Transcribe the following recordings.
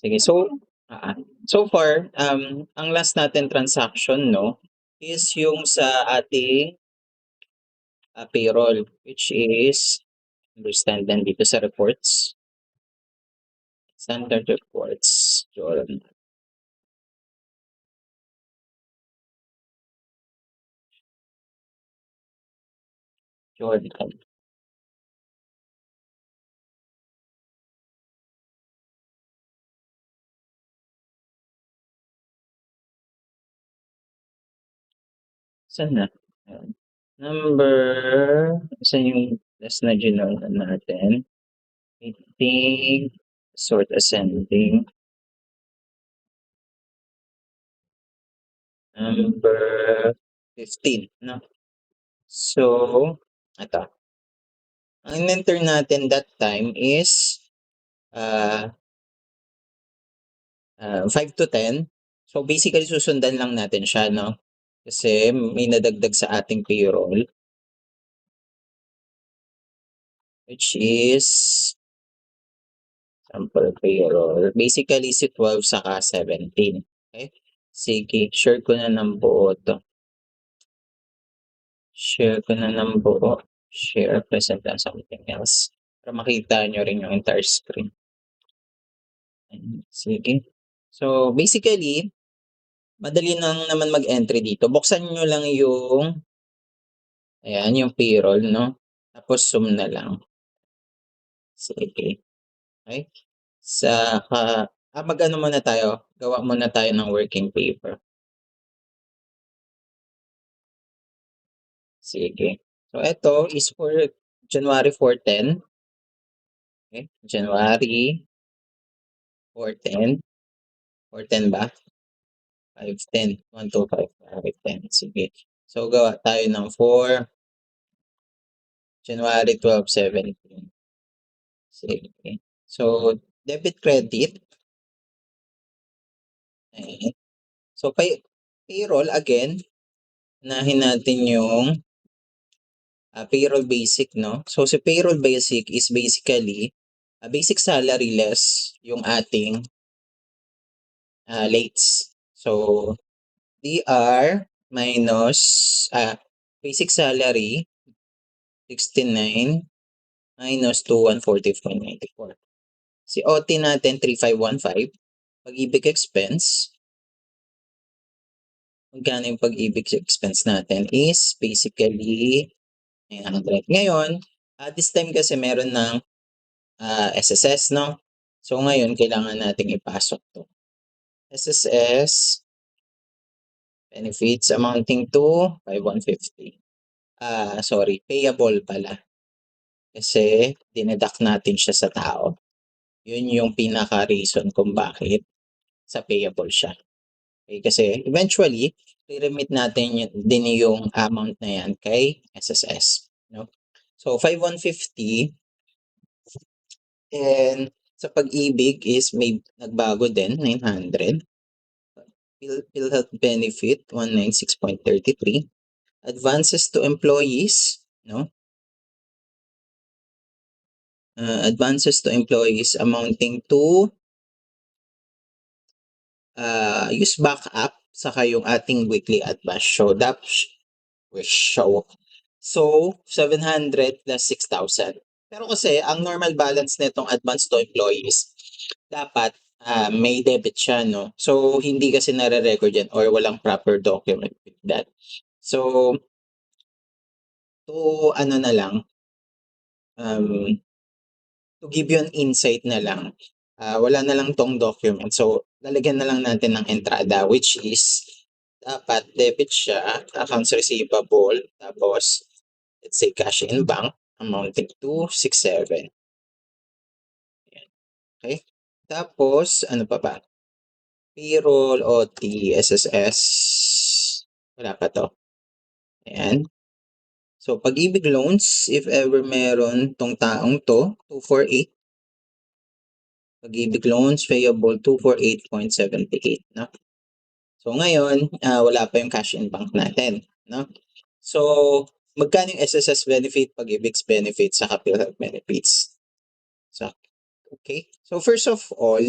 Sige. So far, ang last natin transaction 'no, is yung sa ating, payroll, which is understand lang dito sa reports, standard reports, Jordan. Saan na? Ayan. Number saan yung last na ginawan natin? Meeting, sort ascending, number 15 'no? So, eto, ang in-enter natin that time is, ah, 5 to 10. So, basically susundan lang natin siya 'no, kasi may nadagdag sa ating payroll, which is sample payroll. Basically si 12 saka 17, okey? Sige, share ko na ng buo 'to. Share ko na ng buo. Share, present and something else para makita niyo rin yung entire screen. Ayan, sige. So, basically madali lang naman mag-entry dito. Buksan niyo lang yung ayan, yung payroll 'no, tapos zoom na lang. Sige, okey. Saka mag-ano muna tayo, gawa muna tayo ng working paper. Sige. So, eto is for January 4-10, okey. January 4-10, 4-10 ba? 5-10, 1, 2, 5, 5-10, sige. So, gawa tayo ng for January 12-17. Sige. So, debit credit, ayan. So, payroll again, unahin natin yung, payroll basic 'no. So, si payroll basic is basically, basic salary less yung ating, lates. So, DR minus, basic salary 69 minus 2,140.94. Si OT natin 3,515. Pag-ibig expense, magkano yung pag-ibig expense natin is basically 900. Ngayon, this time kasi meron ng, SSS 'no. So ngayon kailangan nating ipasok 'to. SSS benefits amounting to 5,150. Sorry, payable pala. Kasi dineduct natin siya sa tao. Yun yung pinaka-reason kung bakit sa payable siya. Okay, kasi eventually i-remit natin din yung amount na yan kay SSS, no? So 5,150, and sa pag-ibig is may nagbago din 900. PhilHealth benefit 196.33. Advances to employees, no? Advances to employees amounting to, use backup saka yung ating weekly advance show. Show. So, 700 plus 6,000. Pero kasi ang normal balance nitong advance to employees, dapat, may debit siya 'no. So, hindi kasi nare-record yan or walang proper document with that. So, to ano na lang, um, to give you an insight na lang, wala na lang 'tong document. So, lalagyan na lang natin ng entrada, which is dapat debit siya, accounts receivable, tapos let's say cash in bank amounting to 67. Ayan, okey. Tapos ano pa ba? Payroll, OT, SSS, wala pa 'to, ayan. So, Pag-ibig loans, if ever meron 'tong taong 'to, 248. Pag-ibig loans payable 248.78 'no. So ngayon, wala pa yung cash in bank natin 'no. So, magkano yung SSS benefit, Pag-ibig's benefit, saka PhilHealth benefits? So, okay. So first of all,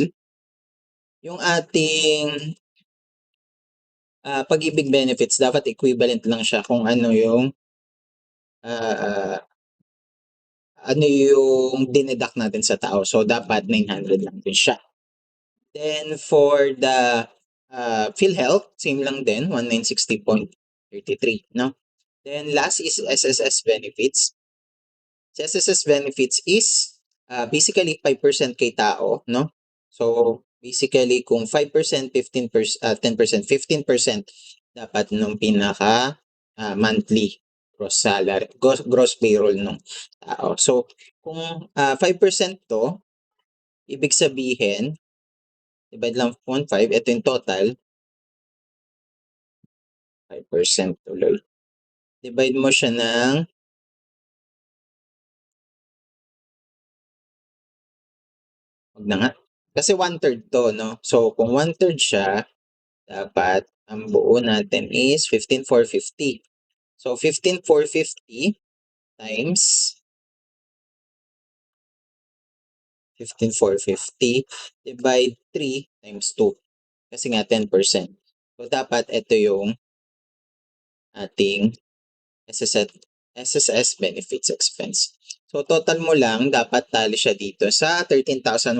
yung ating pag-ibig benefits dapat equivalent lang siya kung ah, ano yung dineduct natin sa tao. So, dapat 900 lang din siya. Then, for the PhilHealth, same lang din, 1960.33, no? Then, last is SSS benefits. Sa SSS benefits is basically 5% kay tao, no? So, basically, kung 5%, 15%, 10%, 15% dapat nung pinaka monthly gross salary, gross payroll ng tao. So, kung 5% to, ibig sabihin, divide lang 0.5, ito yung total, 5% tuloy. Divide mo siya ng, wag na nga, kasi 1/3 to, no? So, kung 1/3 siya, dapat ang buo natin is 15,450. So, 15,450 times 15,450 divide 3 times 2. Kasi nga 10%. So, dapat ito yung ating SSS benefits expense. So, total mo lang, dapat tali siya dito sa 13,100.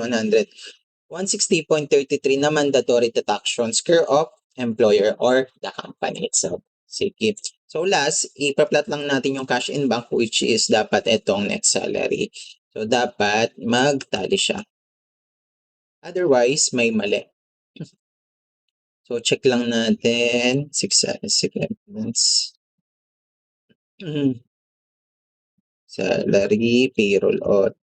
160.33 na mandatory deductions care of employer or the company itself. Sige. So last, ipa-plot lang natin yung cash in bank which is dapat itong net salary. So dapat magtali siya. Otherwise, may mali. So check lang natin. 6 segments. Salary, payroll OT,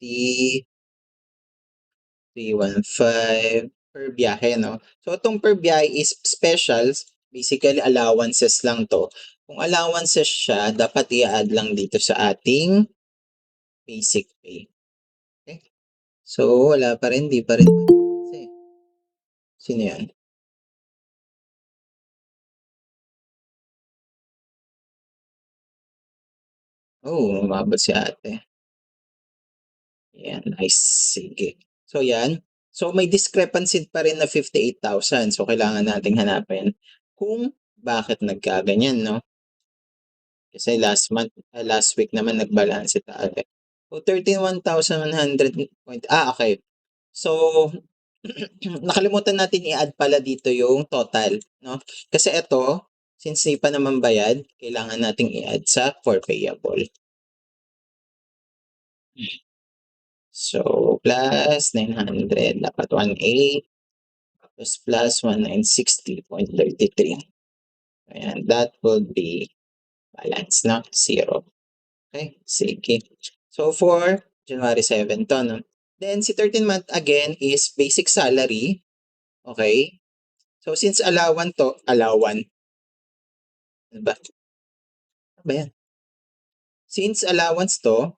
315 per biyahe, no? So, itong per biyahe is specials. Basically, allowances lang to. Kung allowances siya, dapat i-add lang dito sa ating basic pay. Okay? So, wala pa rin, di pa rin. Sino yan? Oh, umabot si ate. Yan, nice. Sige. So, yan. So, may discrepancy pa rin na 58,000. So, kailangan nating hanapin kung bakit nagkaganyan, no? Kasi last week naman nag-balance tayo. So 31,100 okay. So nakalimutan natin i-add pala dito yung total, no? Kasi ito, since di pa naman bayad, kailangan nating i-add sa for payable. So plus 900 dapat 18 tapos plus 1960.33. Ayan, that will be balance, no? Zero. Okay, sige. So for January 7 to, no? Then si 13 month again is basic salary. Okay? So since ano ba? Ano ba yan? Since allowance to,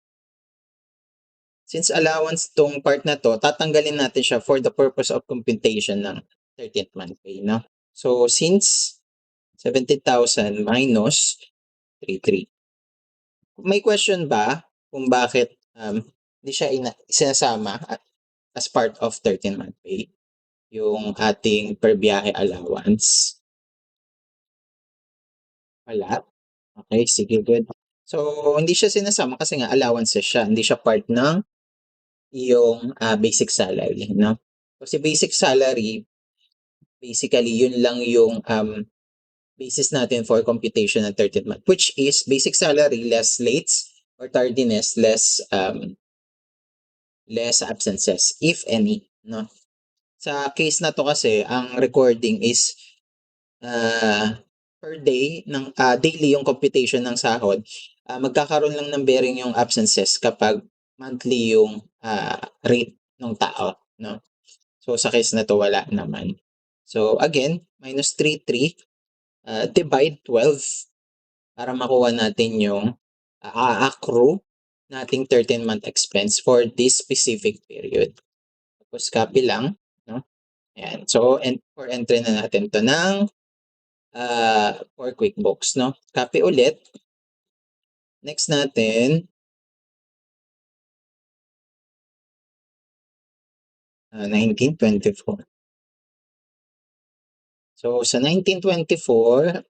since allowance tong part na to, tatanggalin natin siya for the purpose of computation ng 13th month pay, no? So since 70,000 minus 33. May question ba kung bakit hindi siya isinasama as part of 13-month pay, yung ating per biyahe allowance? Wala? Okay, sige, good. So, hindi siya sinasama kasi nga allowances siya, hindi siya part ng iyong basic salary, no? Kasi basic salary, basically, yun lang yung basis natin for computation ng 13th month, which is basic salary less lates or tardiness less absences, if any, no? Sa case na to kasi, ang recording is per day ng daily yung computation ng sahod, magkakaroon lang ng bearing yung absences kapag monthly yung rate ng tao, no? So sa case na to wala naman. So again, minus 33 divide 12 para makuha natin yung accrue nating 13-month expense for this specific period. Tapos copy lang, no? Ayan. So, for entry na natin to ng for QuickBooks, no? Copy ulit. Next natin, 1924. So sa 1924,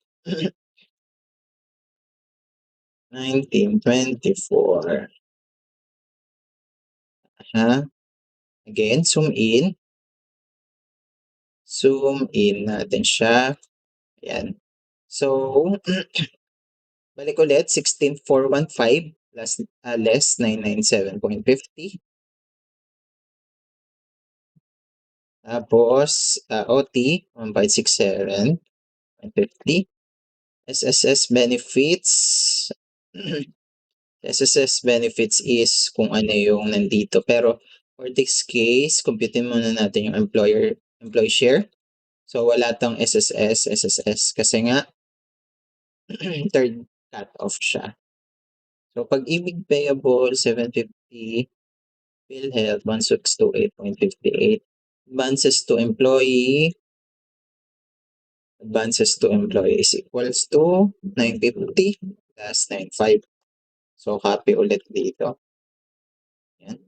1924, again, zoom in natin siya. Ayan. So, balik ulit, 16,415 plus, less 997.50. Tapos, OT, 1,567.50. SSS benefits, SSS benefits is kung ano yung nandito. Pero for this case, computein muna natin yung employee share. So wala tong SSS kasi nga third cut off siya. So pag-ibig payable 750, PhilHealth 1628.58, advances to employee is equals to 950 plus 95. So copy ulit dito. Yan.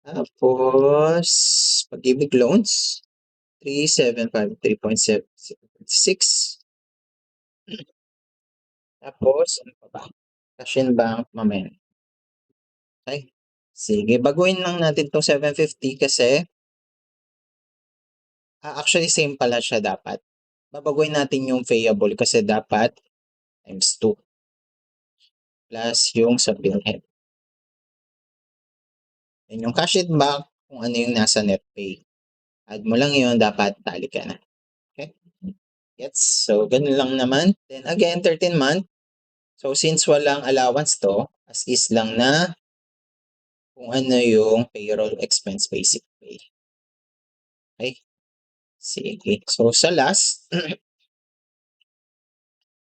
Tapos pag-ibig loans 3753.6. Tapos ano pa ba? Cash in bank mamaya. Okay. Sige, baguhin lang natin 'tong 750 kasi actually same pala siya dapat. Babaguhin natin yung payable kasi dapat times 2 plus yung sa PhilHealth. And yung cash in bank kung ano yung nasa net pay. Add mo lang yun, dapat tali ka na. Okay? Gets? So, ganun lang naman. Then again, 13 month. So, since walang allowance to, as is lang na kung ano yung payroll expense basic pay. Okay? Sige. So, sa last,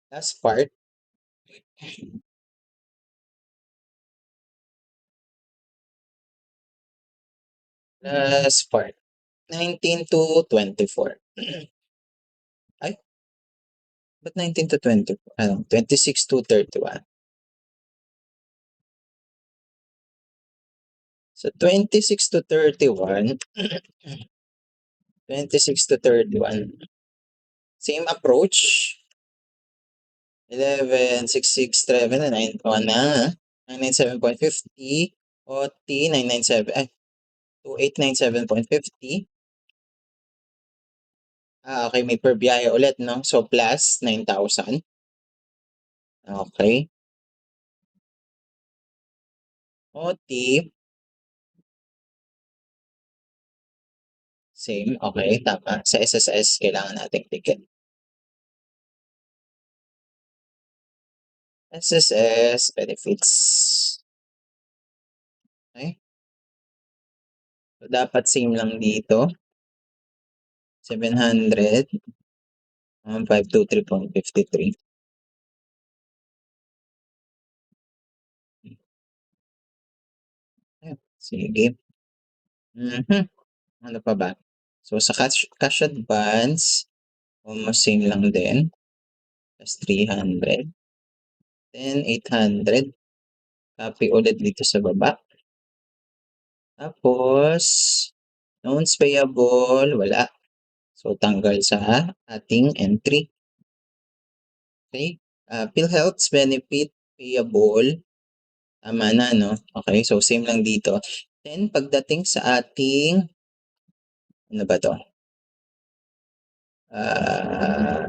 last part, last part, 19 to 24. Ay, ba't 19 to 24? 26 to 31. So, 26 to 31, 26 to 31, same approach. 11, 6, 6, 7, 9, 1 na. 997.50, OT 997, ay, 2897.50. Okay, may per biyahe ulit, no? So, plus 9,000. Okay. OT, same. Okay, tama. Sa SSS, kailangan nating ticket. SSS benefits. Okay. So, dapat same lang dito. 700, 523.53. Sige. Ano pa ba? So, sa cash advance, almost same lang din. Plus 300. Then, 800. Copy ulit dito sa baba. Tapos, loans payable, wala. So, tanggal sa ating entry. Okay? PhilHealth's benefit payable, tama na, no? Okay, so same lang dito. Then, pagdating sa ating, ano ba to?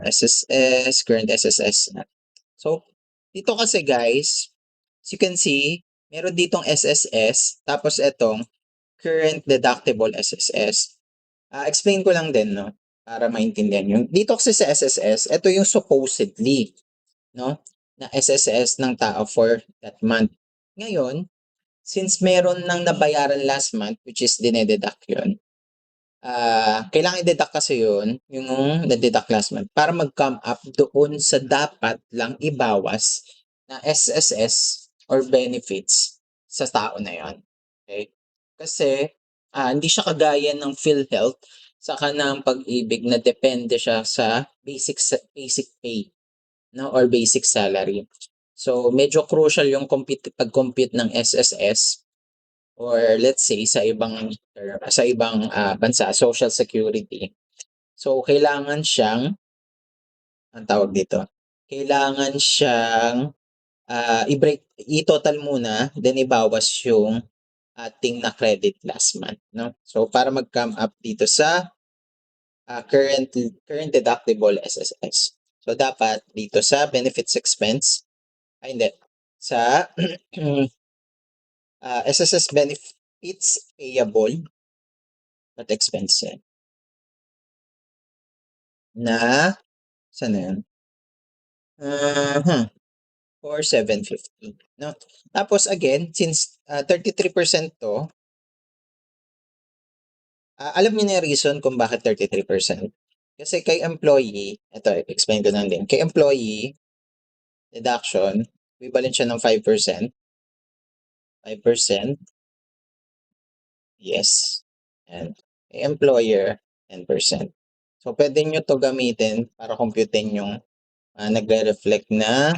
SSS, current SSS. So, dito kasi guys, as you can see, meron ditong SSS, tapos itong current deductible SSS. Explain ko lang din, no? Para maintindihan yung dito kasi sa SSS, ito yung supposedly, no? Na SSS ng tao for that month. Ngayon, since meron nang nabayaran last month, which is dinededuct yun, kailangan i-deduct kasi yun, yung na-deduct last month, para mag-come up doon sa dapat lang ibawas na SSS or benefits sa tao na yon. Okay? Kasi hindi siya kagaya ng PhilHealth saka ng Pag-ibig na depende siya sa basic pay, no, or basic salary. So medyo crucial yung pag-compute ng SSS or let's say sa ibang bansa, Social Security. So, kailangan siyang anong tawag dito, kailangan siyang, i-total muna then ibawas yung ating na-credit last month 'no. So, para mag-come up dito sa, current deductible SSS. So, dapat dito sa benefits expense ay hindi, sa SSS benefits payable at expense yan na saan na yun? For 750 'no. Tapos again since, 33% 'to, alam niyo na yung reason kung bakit 33%. Kasi kay employee, eto explain ko na din, kay employee deduction equivalent siya ng 5%, 5%, yes, and kay employer 10%. So puwede niyo 'to gamitin para compute-in yung, nagre-reflect na,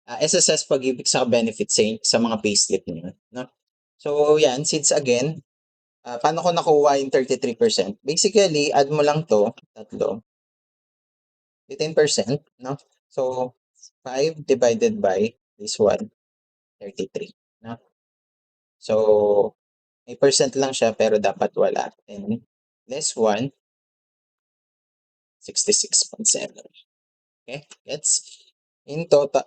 SSS pag-ibig sa benefits sa mga payslip niyo 'no. So 'yan, since again, paano ko nakuha yung 33%? Basically add mo lang 'to, tatlo, di 10% 'no. So 5 divided by this one, 33 'no. So may percent lang siya pero dapat wala, and this one, 66.7. Okay, gets? In total,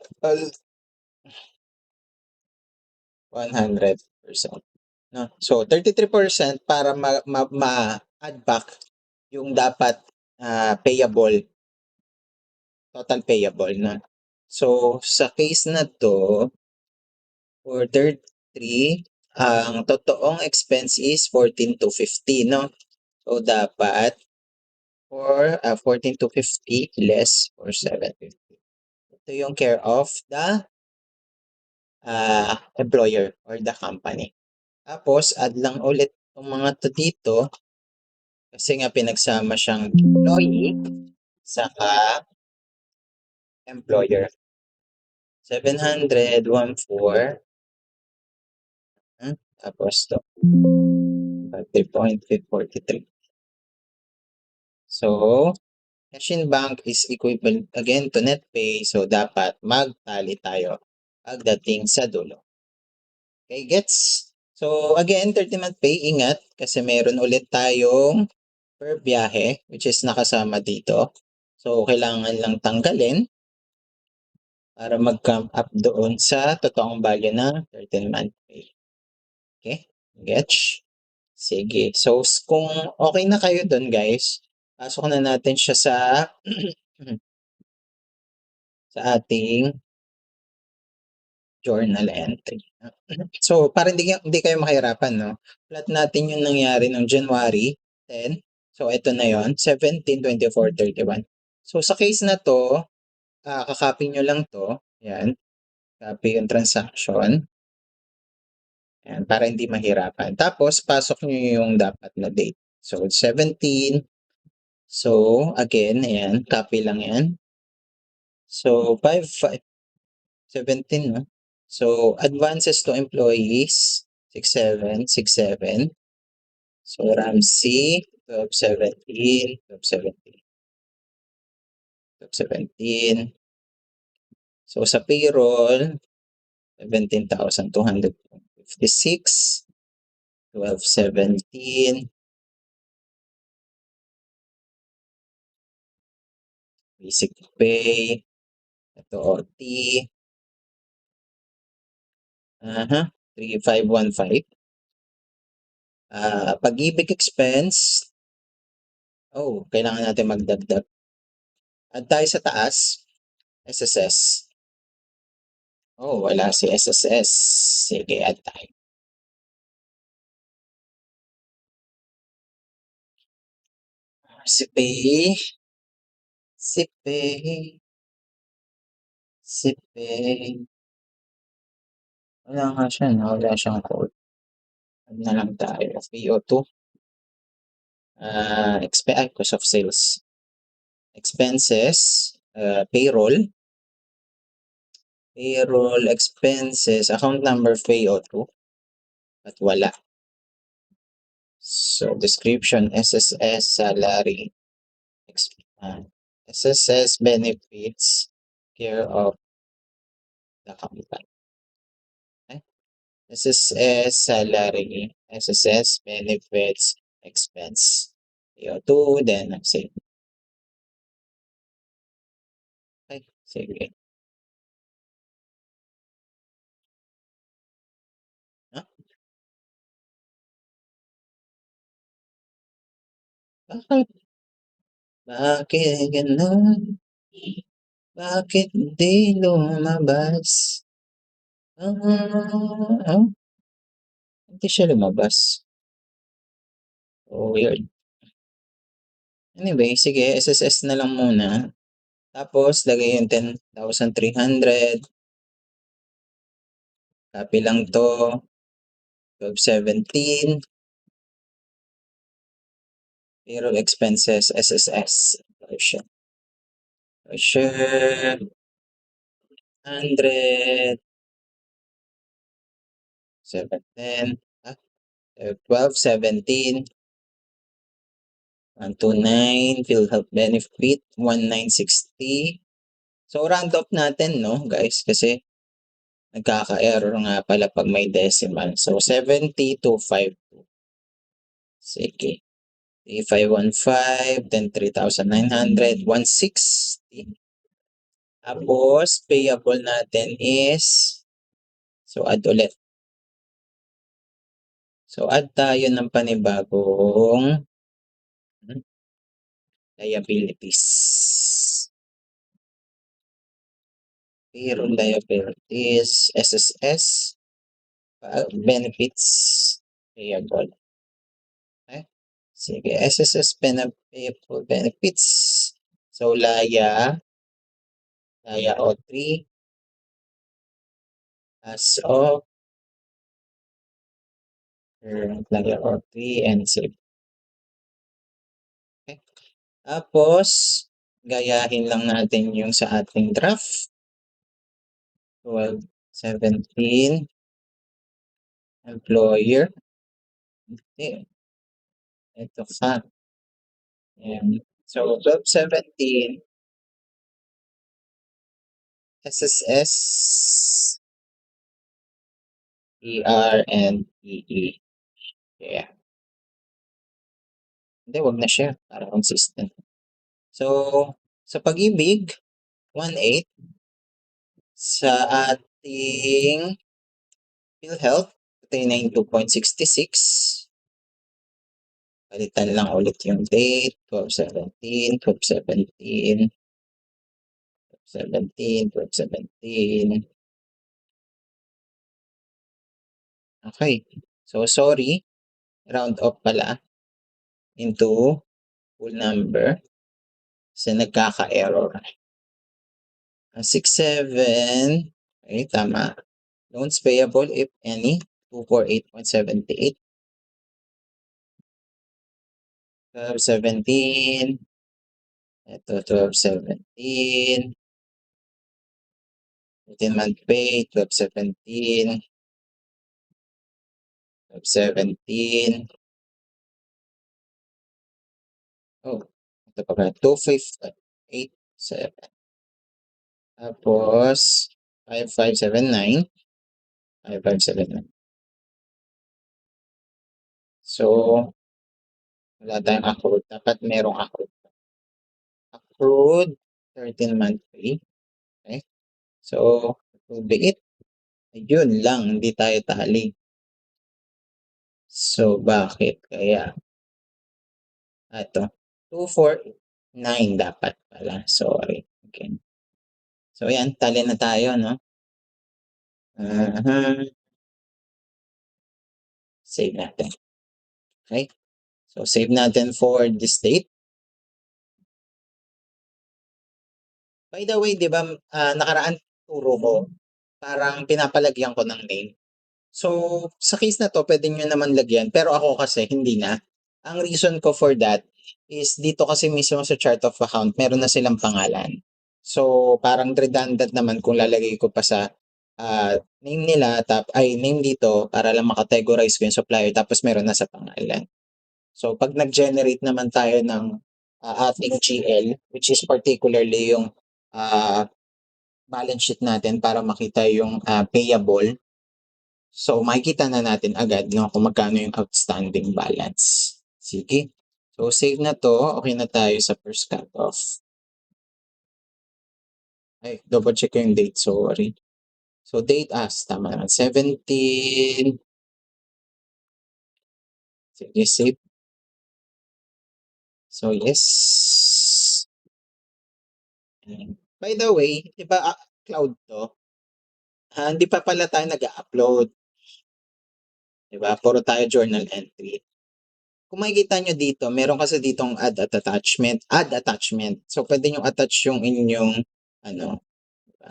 100%. No? So 33% para ma-add back yung dapat, payable, total payable na. So sa case na 'to, for third 3, ang totoong expense is 14,250 'no. So dapat for, 14,250 less for 750. Ito yung care of the, employer or the company. Tapos add lang ulit yung mga 'to dito kasi nga pinagsama siyang employee saka employer. 700, 14, tapos 'to, 3.43. So, cash in bank is equivalent again to net pay, so dapat magtali tayo pagdating sa dulo. Okay, gets? So again, 30-month pay, ingat kasi meron ulit tayong per biyahe which is nakasama dito. So kailangan lang tanggalin para mag-come up doon sa totoong value ng 13-month pay. Okay, gets? Sige. So kung okay na kayo doon guys, pasok na natin siya sa sa ating journal entry. So para hindi kayo mahirapan 'no, plot natin yung nangyari nung January 10. So ito na yon, 17, 24, 31. So sa case na 'to, ka-copy niyo lang 'to, 'yan, copy yung transaction, 'yan, para hindi mahirapan. Tapos pasok niyo yung dapat na date. So 17, so again ayan, copy lang 'yan. So 17 'no. So advances to employees, 67, 67. So Ramsey, 1217, 1217, 1217. So sa payroll, 17,256, 1217, basic pay, ito OT, 3515. Pag-ibig expense, oh, kailangan natin magdagdag. Add tayo sa taas, SSS. Oh, wala si SSS. Sige, add tayo. Si pay, si pay, si pay. Wala nga siya 'no, wala siyang code. Add na lang tayo, PO2. Cost of sales. Expenses, payroll. Payroll expenses, account number PO2 at wala. So description, SSS salary, SSS benefits, care of the company. Okay? SSS salary, SSS benefits, expense. CO2, then say, okay, sige. Ah, bakit? Bakit ganun? Bakit di lumabas? Ah, hindi siya lumabas. Oh, weird. Anyway, sige, SSS na lang muna. Tapos, lagay yung 10,300. Copy lang to. 1217. Payroll expenses, SSS. Version. Version 100. 710. 1217. 129. PhilHealth benefit. 1960. So, round up natin, no, guys? Kasi nagkaka-error nga pala pag may decimal. So, 70,252. Sige. 3515, then 3,900, 160. Tapos, payable natin is, so add ulit. So, add tayo ng panibagong liabilities. Payroll liabilities, SSS, benefits, payable. Okay? Sige, SSS payable benefits. So, Laya O3, as of Laya O3 and save. Okay. Tapos, gayahin lang natin yung sa ating draft. 1217 employer. Okay. Ito ka. Ayan. So, 1217 SSS, ER, and EE. Yeah. Hindi, wag na siya. Para consistent. So, sa pag-ibig, 1.8. Sa ating PhilHealth, ito yung 92.66. Palitan lang ulit yung date, 12/17, 12/17, 12/17, 12/17. Okay. So, sorry. Round off pala into full number. Kasi nagkaka-error. 67. Okay, tama. Loans payable, if any, 248.78. 12/17. Ito, 12/17. 15-month pay, 12/17. 12/17. Oh, ito pa pala, 2,587. Tapos, 5,579. 5,579. So, wala tayong accrued. Dapat merong accrued. Accrued, 13-month pay. Okay? So, it will be it. Yun lang, hindi tayo tali. So, bakit? Kaya, ito, 249 dapat pala. Sorry. Okay. So, ayan, tali na tayo, no? Save natin. Okay? So, save natin for this date. By the way, di ba, nakaraan turo ko, parang pinapalagyan ko ng name. So, sa case na to, pwede nyo naman lagyan, pero ako kasi hindi na. Ang reason ko for that is dito kasi mismo sa chart of account, meron na silang pangalan. So, parang redundant naman kung lalagay ko pa sa name nila, name dito, para lang makategorize ko yung supplier, tapos meron na sa pangalan. So 'pag nag-generate naman tayo ng, ating GL, which is particularly yung, ah, balance sheet natin para makita yung, payable. So makikita na natin agad yung kung magkano yung outstanding balance. Sige. So save na 'to, okey na tayo sa first cut-off. Ay, double check ko yung date, sorry. So date, tama naman, 17. Sige, save. So yes. By the way, 'di ba, cloud 'to? Hindi pa pala tayo nag-a-upload, 'di ba? Puro tayo journal entry. Kung makikita niyo dito, meron kasi ditong add attachment. So puwede niyong attach yung inyong ano, 'di ba,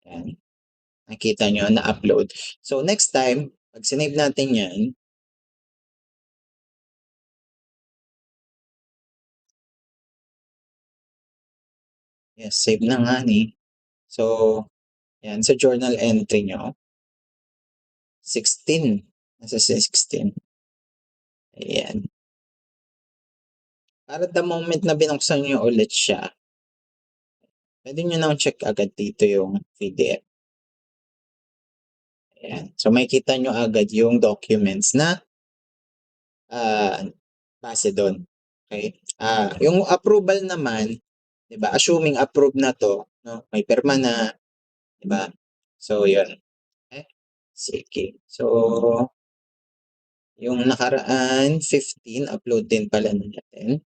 ayan, nakikita niyo na-upload. So next time, 'pag sinave natin 'yan, yes, save na nga ni. So 'yan, sa journal entry niyo, 16, nasa 16, ayan. Para the moment na binuksan niyo ulit siya, puwede niyo ng check agad dito yung PDF, ayan. So makikita niyo agad yung documents na, ah, base dun, okey? Yung approval naman, 'di ba, assuming approved na 'to 'no, may pirma na, 'di ba? So yun, eh, sige. So yung nakaraan 15 upload din pala natin.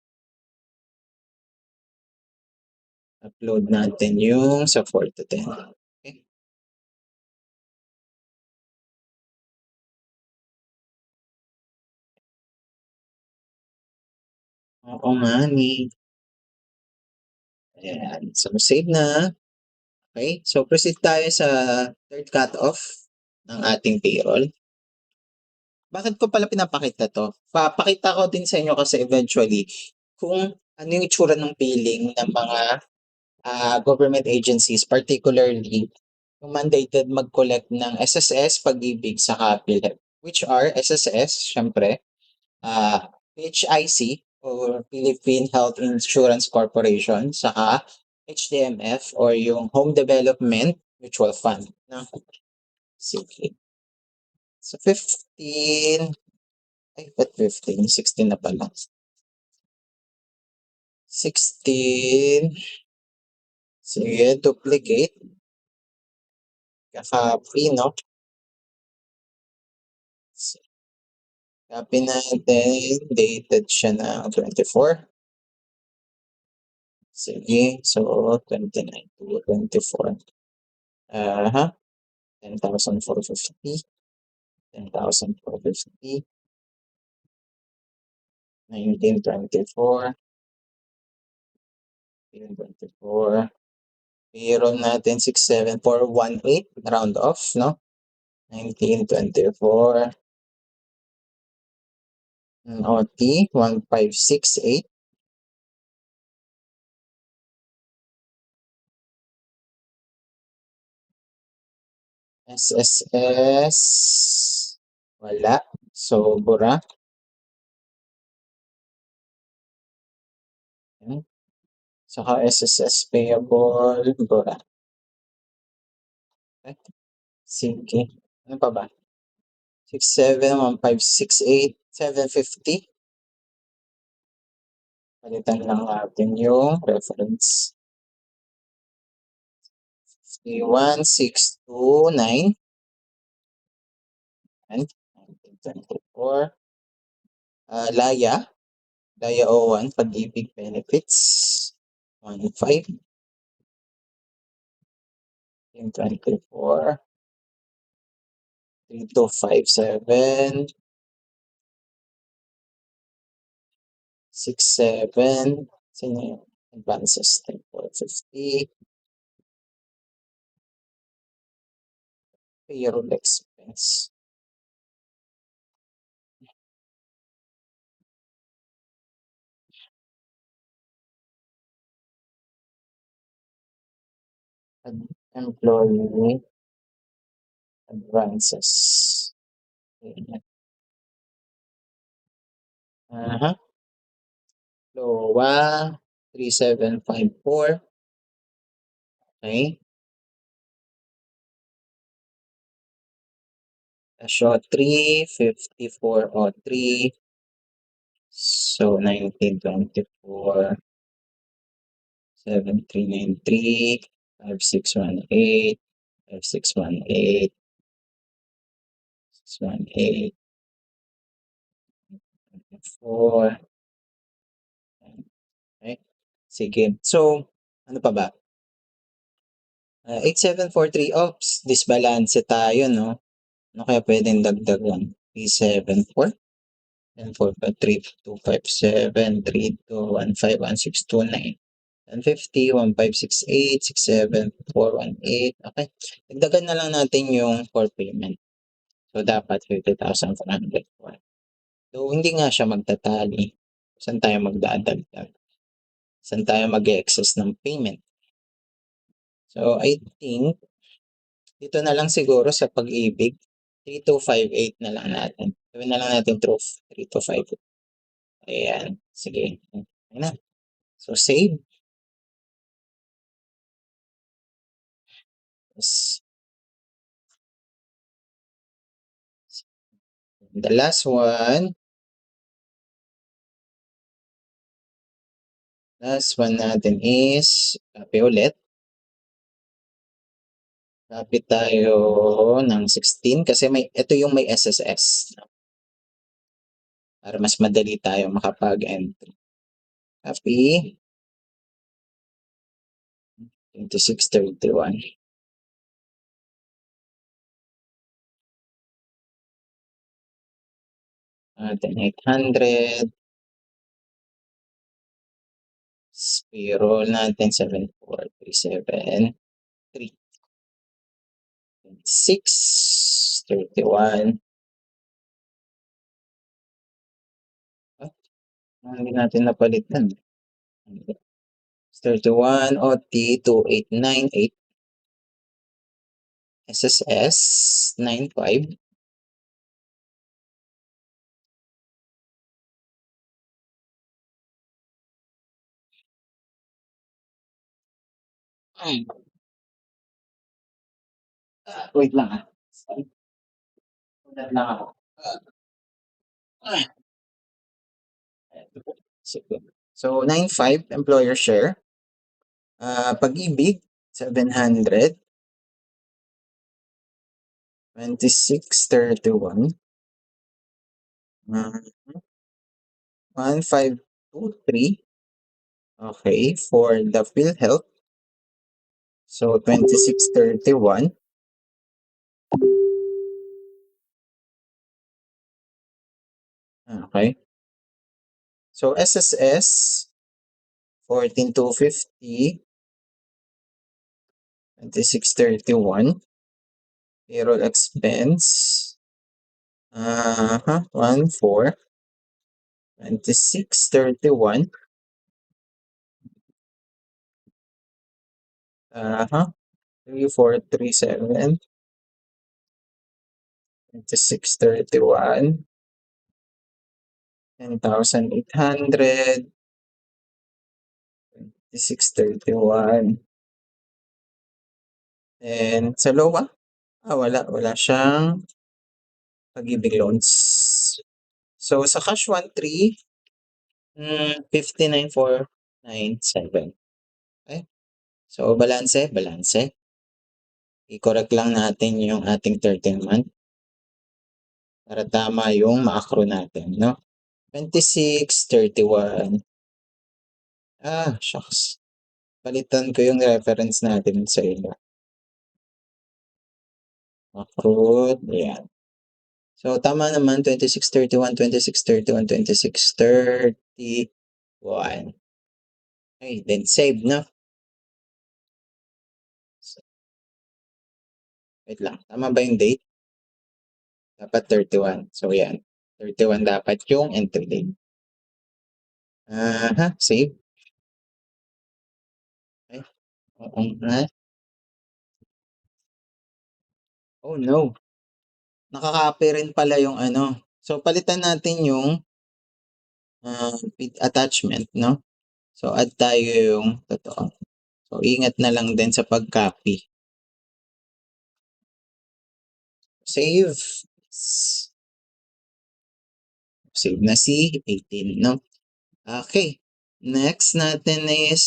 Upload natin yung sa 4 to 10, okey. Oo nga ni, ayan. So save na. Okay, so proceed tayo sa third cut-off ng ating payroll. Bakit ko pala pinapakita 'to? Papakita ko din sa inyo kasi eventually kung ano yung itsura ng billing ng mga, government agencies, particularly yung mandated mag-collect ng SSS, Pag-ibig, saka PhilHealth. Which are SSS siyempre, PHIC or Philippine Health Insurance Corporation, saka HDMF or yung Home Development Mutual Fund 'no. Sige. So 15, ay ba't 15, 16 na pala. 16, sige, duplicate, copy 'no. Copy natin, dated siya ng 24. Sige, so 29 to 24. Aha, 10,450, 10,450, 1924, 1924. Payroll natin 67418, round off 'no, 1924. OT 1568, SSS wala, sobra. Hmm, saka SSS payable bura. Ay, sige, ano pa ba? 671568 750, palitan lang natin yung reference. 1629 and 1924. Laya O1 Pag-ibig benefits 15 in 24, 3257, 67, sino yung advances 10,450, payroll expense. Employee advances. Ayan. Uh-huh. LOA 3754. Okay. Asho 35403. So 1924 7393 5618 5618 618 4. Okay. Sige. So, ano pa ba? 8743. Oops, disbalance tayo, no? Ano kaya pwedeng dagdagan? 374? 10453257 32151629 150 1568 67418. Okay. Dagdagan na lang natin yung core payment. So dapat 50,404. So hindi nga siya magtatali. Saan tayo magdadagdag? Saan tayo mag-excess ng payment? So I think dito na lang siguro sa pag-ibig 3258 na lang natin. Gawin na lang natin through 3258. Ayan. Sige. Ayan na. So save. Yes. The last one natin is copy ulit. Copy tayo ng 16 kasi ito yung may SSS. Para mas madali tayo makapag-entry. Copy 2631. Atin 800. Payroll natin 7437. 631. Ah, hindi natin napalitan. 31 OT 2898 SSS 95. Wait lang ah. Ulat lang ako. Ah, sige. So 95 employer share. Pag-ibig 700. 2631. 1523. Okay, for the PhilHealth. So 2631. Okay. So SSS 14250. 2631. Payroll expense. 14. 2631. 3437. 2631. 10,800. 2631. And sa LOA, wala siyang pag-ibig loans. So sa cash 13, 59,497. Okay? So balanse. I-correct lang natin yung ating 13th month para tama yung ma-accrue natin, no? 2631. Shucks. Palitan ko yung reference natin sa iyo. Accrued. Ayan. So, tama naman. 2631, 2631, 2631. Okay, then save, no? Wait lang. Tama ba yung date? Dapat 31. So, yan. 31 dapat yung entry date. Save. Okay. Oo nga. Oh, no. Nakaka-copy rin pala yung ano. So, palitan natin yung with attachment, no? So, add tayo yung totoo. So, ingat na lang din sa pag-copy. Save. Save na si 18, no? Okay. Next natin is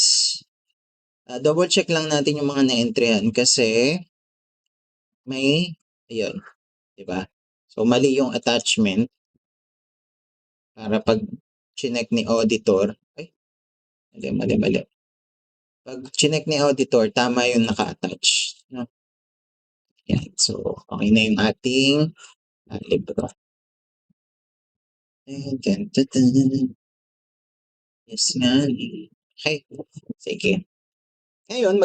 double check lang natin yung mga na-entryhan kasi may, ayun, di ba? So, mali yung attachment para pag chinek ni auditor, ay, mali. Pag chinek ni auditor, tama yung naka-attach. No? Yan. So, okay na yung ating libro. Yes nga. Okay. Sige. Ngayon,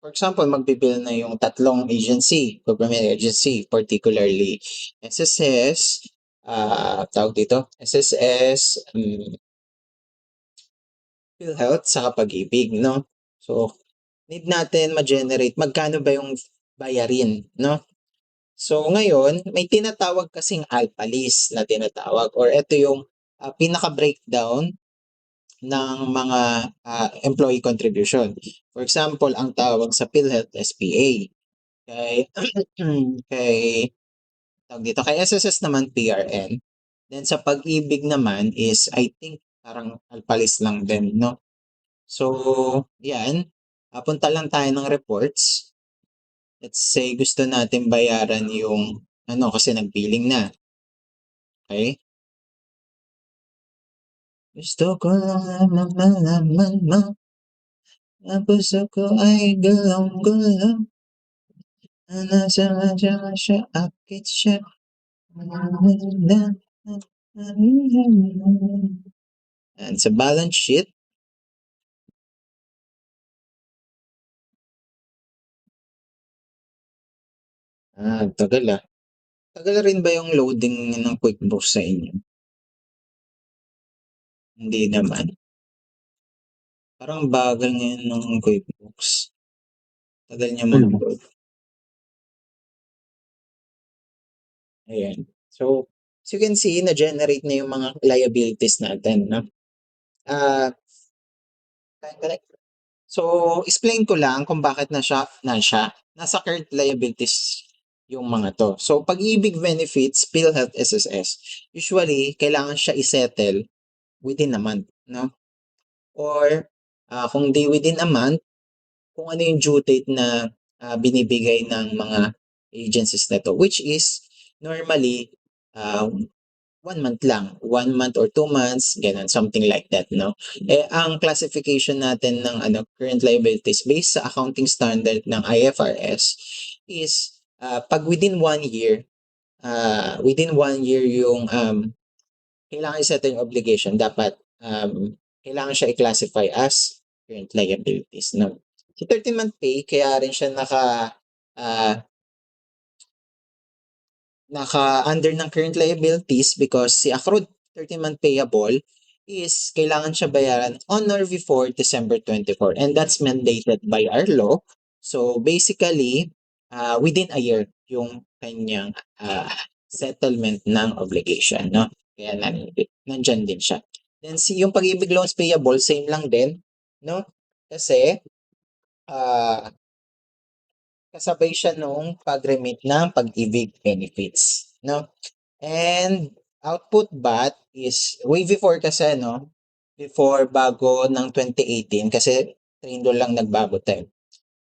for example, magbibill na yung tatlong agency, government agency, particularly SSS, tawag dito, SSS, PhilHealth, sa Pag-ibig, no? So, need natin ma-generate magkano ba yung bayarin, no? So, ngayon, may tinatawag kasing alpha list na tinatawag or ito yung pinaka-breakdown ng mga employee contribution. For example, ang tawag sa PhilHealth SPA. Kay, kay, tawag dito, kay SSS naman PRN. Then sa Pag-ibig naman is, I think, parang alpalis lang din, no? So, yan. Punta lang tayo ng reports. Let's say gusto natin bayaran yung, kasi nag-billing na. Okay? Gusto ko lang malaman mo, ang puso ko ay gulong-gulong. Nasa siya, akit siya. And sa balance sheet, tagal ah. Tagal rin ba yung loading ng QuickBooks sa inyo? Hindi naman. Parang bagal ngayon ng QuickBooks. Tagal niya mag-load. Ayan. So, as you can see, na-generate na yung mga liabilities natin, no? Correct. So, explain ko lang kung bakit na siya. Nasa current liabilities yung mga to. So, Pag-ibig benefits, PhilHealth SSS, usually, kailangan siya isettle within a month, no? Or, kung di within a month, kung ano yung due date na binibigay ng mga agencies na to, which is normally uh, 1 month lang, 1 month or 2 months, ganun, something like that, no? Ang classification natin ng current liabilities based sa accounting standard ng IFRS is pag within 1 year yung kailangan i-settle yung obligation, dapat kailangan siya i-classify as current liabilities, no? Si 13-month pay, kaya rin siya uh, naka-under ng current liabilities because si accrued 13-month payable is kailangan siya bayaran on or before December 24, and that's mandated by our law. So basically, within a year yung kanyang settlement ng obligation, no? Kaya nandyan din siya. Then yung Pag-ibig loans payable, same lang din, no? Kasi kasabay siya nung pag-remit ng Pag-ibig benefits, no? And output bat is way before kasi, no? Before, bago ng 2018 kasi Trindo lang nagbago tayo.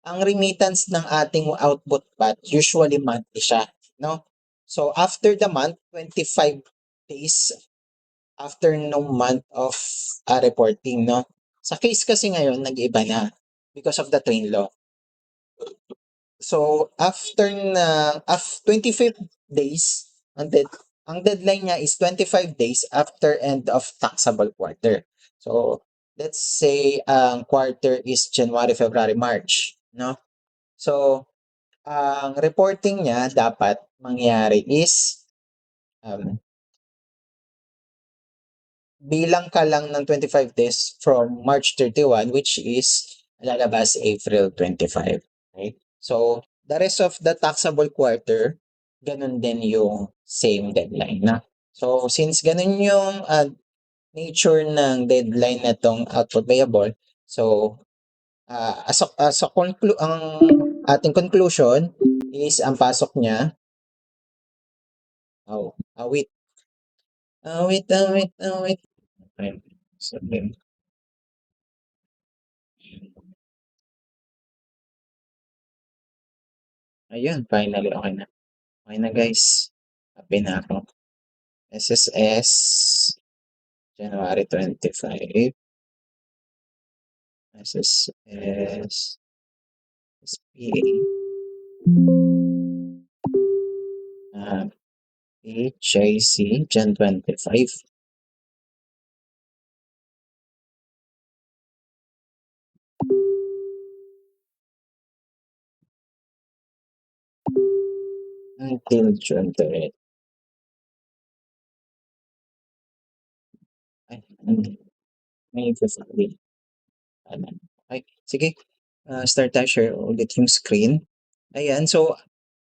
Ang remittance ng ating output bat usually monthly siya, no? So after the month, 25 days after nung month of reporting, no? Sa case kasi ngayon, nag-iba na because of the train law. So, after 25 days, ang deadline niya is 25 days after end of taxable quarter. So, let's say ang quarter is January, February, March, no? So, ang reporting niya dapat mangyari is um, bilang ka lang ng 25 days from March 31, which is lalabas April 25. Okay? So, the rest of the taxable quarter, ganun din yung same deadline na. So, since ganun yung nature ng deadline nitong output payable. So, ang ating conclusion is ang pasok niya, oh, wait, wait. Okay. Sabihin. Ayun, finally, okay na. Okay na guys. Happy na ako. SSS, January 25, SSS, SPA, uh, HIC, Jan 25. Until June 30. Ay, May 15. Ayan. Okay, sige. Start tayo, share ulit yung screen. Ayan, so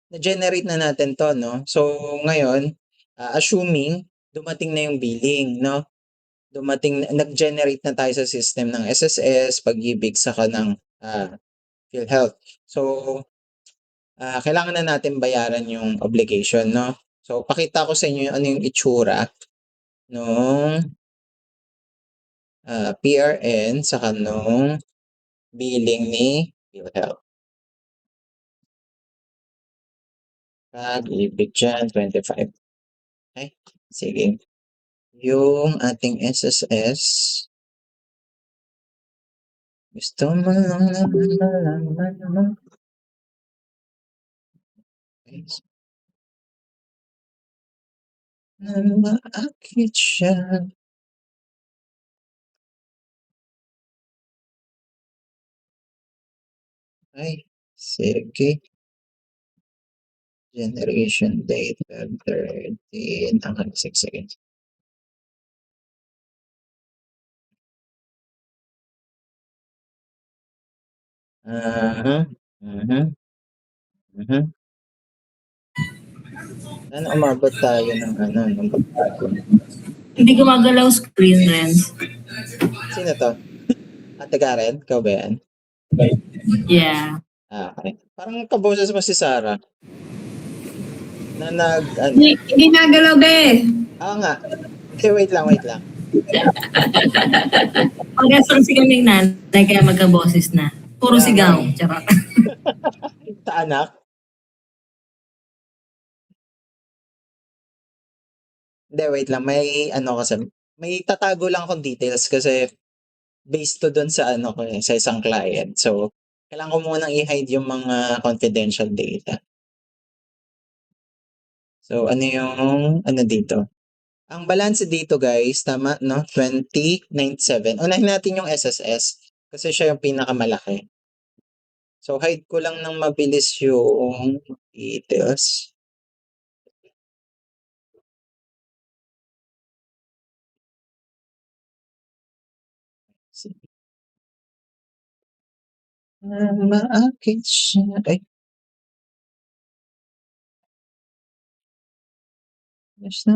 na-generate na natin 'to 'no. So ngayon, assuming dumating na yung billing 'no, nag-generate na tayo sa system ng SSS, Pag-ibig, saka ng, PhilHealth. So, kailangan na natin bayaran yung obligation 'no. So pakita ko sa inyo ano yung itsura nung, PRN saka nung billing ni PhilHealth. Pag-ibig diyan 25. Okey, sige. Yung ating SSS, gusto mo lang naman malaman mo. Guys, na maakit siya. Ay, sige. Generation date, Feb 13. Sige. Mhm, mhm, mhm. Sana umabot tayo ng ano, ng bagong. Hindi gumagalaw screen, Renz. Sino 'to? Ate Karen, ikaw ba 'yan? Yeah. Okay. Parang kaboses mo si Sarah na nag-ano. Hindi nagalaw, be. Nga. Hindi, wait lang. Pag-asang si kaming nanay, kaya magka-boses na. Puro Kaya nga sigaw. eh. Charot. Sa anak? Hindi, wait lang. May ano kasi, may tatago lang akong details kasi based to dun sa ano ko eh, sa isang client. So, kailangan ko munang i-hide yung mga confidential data. So, ano yung ano dito? Ang balance dito guys, tama no? 2097. Unahin natin yung SSS kasi siya yung pinakamalaki. So, hide ko lang ng mabilis yung details. Maakit siya. Ay, basta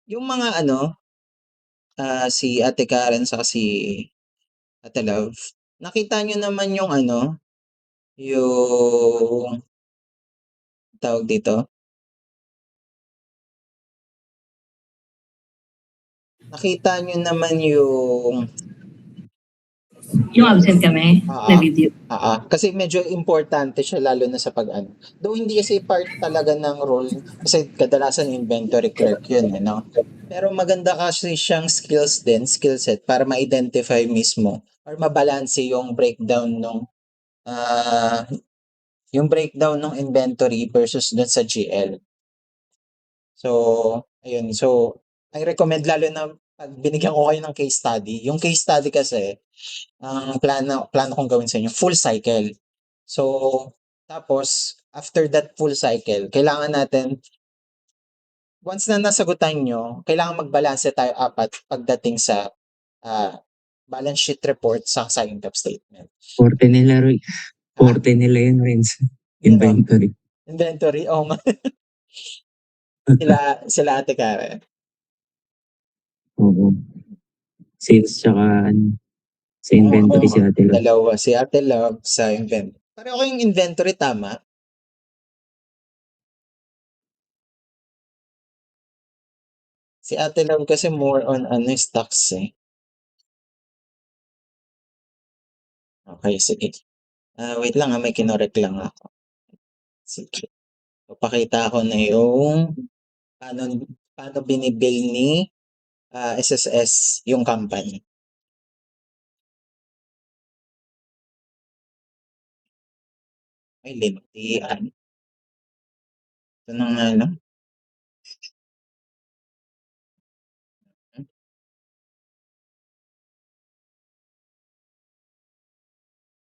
yung mga ano, si Ate Karen saka si Ate Love, nakita niyo naman yung ano, yung tawag dito? Nakita niyo naman yung Yung absent kami na oo, video. kasi medyo importante siya lalo na sa pag-ano. Though hindi kasi part talaga ng role kasi kadalasan inventory clerk yun, eh, 'no? Pero maganda kasi siyang skill set para ma-identify mismo or mabalanse ah, yung breakdown ng inventory versus dun sa GL. So, ayun. So, I recommend lalo na 'pag binigyan ko kayo ng case study. Yung case study kasi, ang plano kong gawin sa inyo, full cycle. So, tapos after that full cycle, kailangan natin once na nasagutan niyo, kailangan magbalanse tayo apat pagdating sa, ah, balance sheet report sa income statement. Forte nila, Roy. Ha? Forte nila yun, Renz. Yun, no? Inventory. Inventory, oh nga. Sila Ate Karen. Oo. Sales tsaka sa inventory si Ate Lo. Dalawa. Si Ate Love sa inventory. Pareho kayong inventory, tama? Si Ate Love kasi more on stocks eh. Okay, sige. Wait lang may kinorek lang ako. Sige. Papakita ko na yung paano binibill ni SSS yung company. Ay, lintian. Ito na nga lang.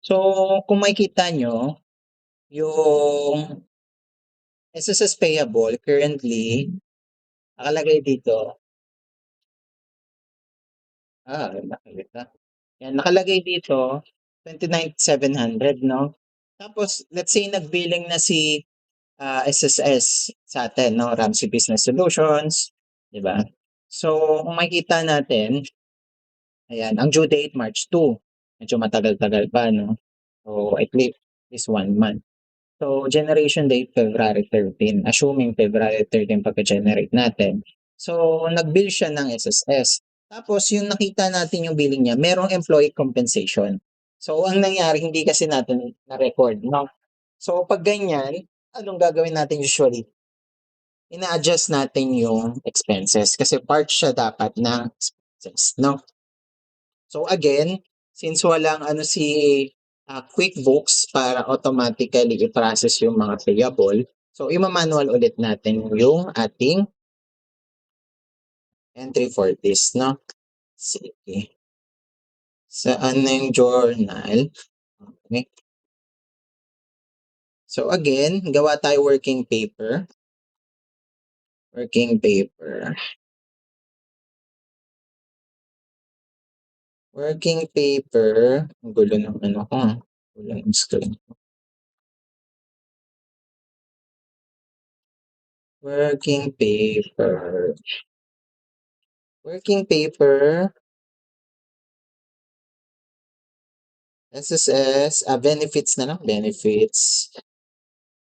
So, kung makikita nyo, yung SSS payable currently, nakalagay dito, nakita. Yan, nakalagay dito, 29,700, no? Tapos, let's say nagbilling na si SSS sa atin, no? Ramsey Business Solutions, di ba? So, kung makikita natin, ayan, ang due date March 2. Medyo matagal-tagal pa, no? So, at least 1 month. So, generation date February 13. Assuming February 13 pagka-generate natin. So, nag-bill siya ng SSS. Tapos, yung nakita natin yung billing niya, merong employee compensation. So, ang nangyari, hindi kasi natin na-record, no? So, pag ganyan, anong gagawin natin usually? Ina-adjust natin yung expenses kasi part siya dapat ng expenses, no? So, again, since walang si QuickBooks para automatically i-process yung mga payable, so ima-manual ulit natin yung ating entry for this, no? Sige. Saan na yung journal? Okay. So again, gawa tayo working paper. Working paper. Working paper. Ang gulo ng ko. Gulo ng screen. Working paper. Working paper. SSS, benefits na lang. Benefits.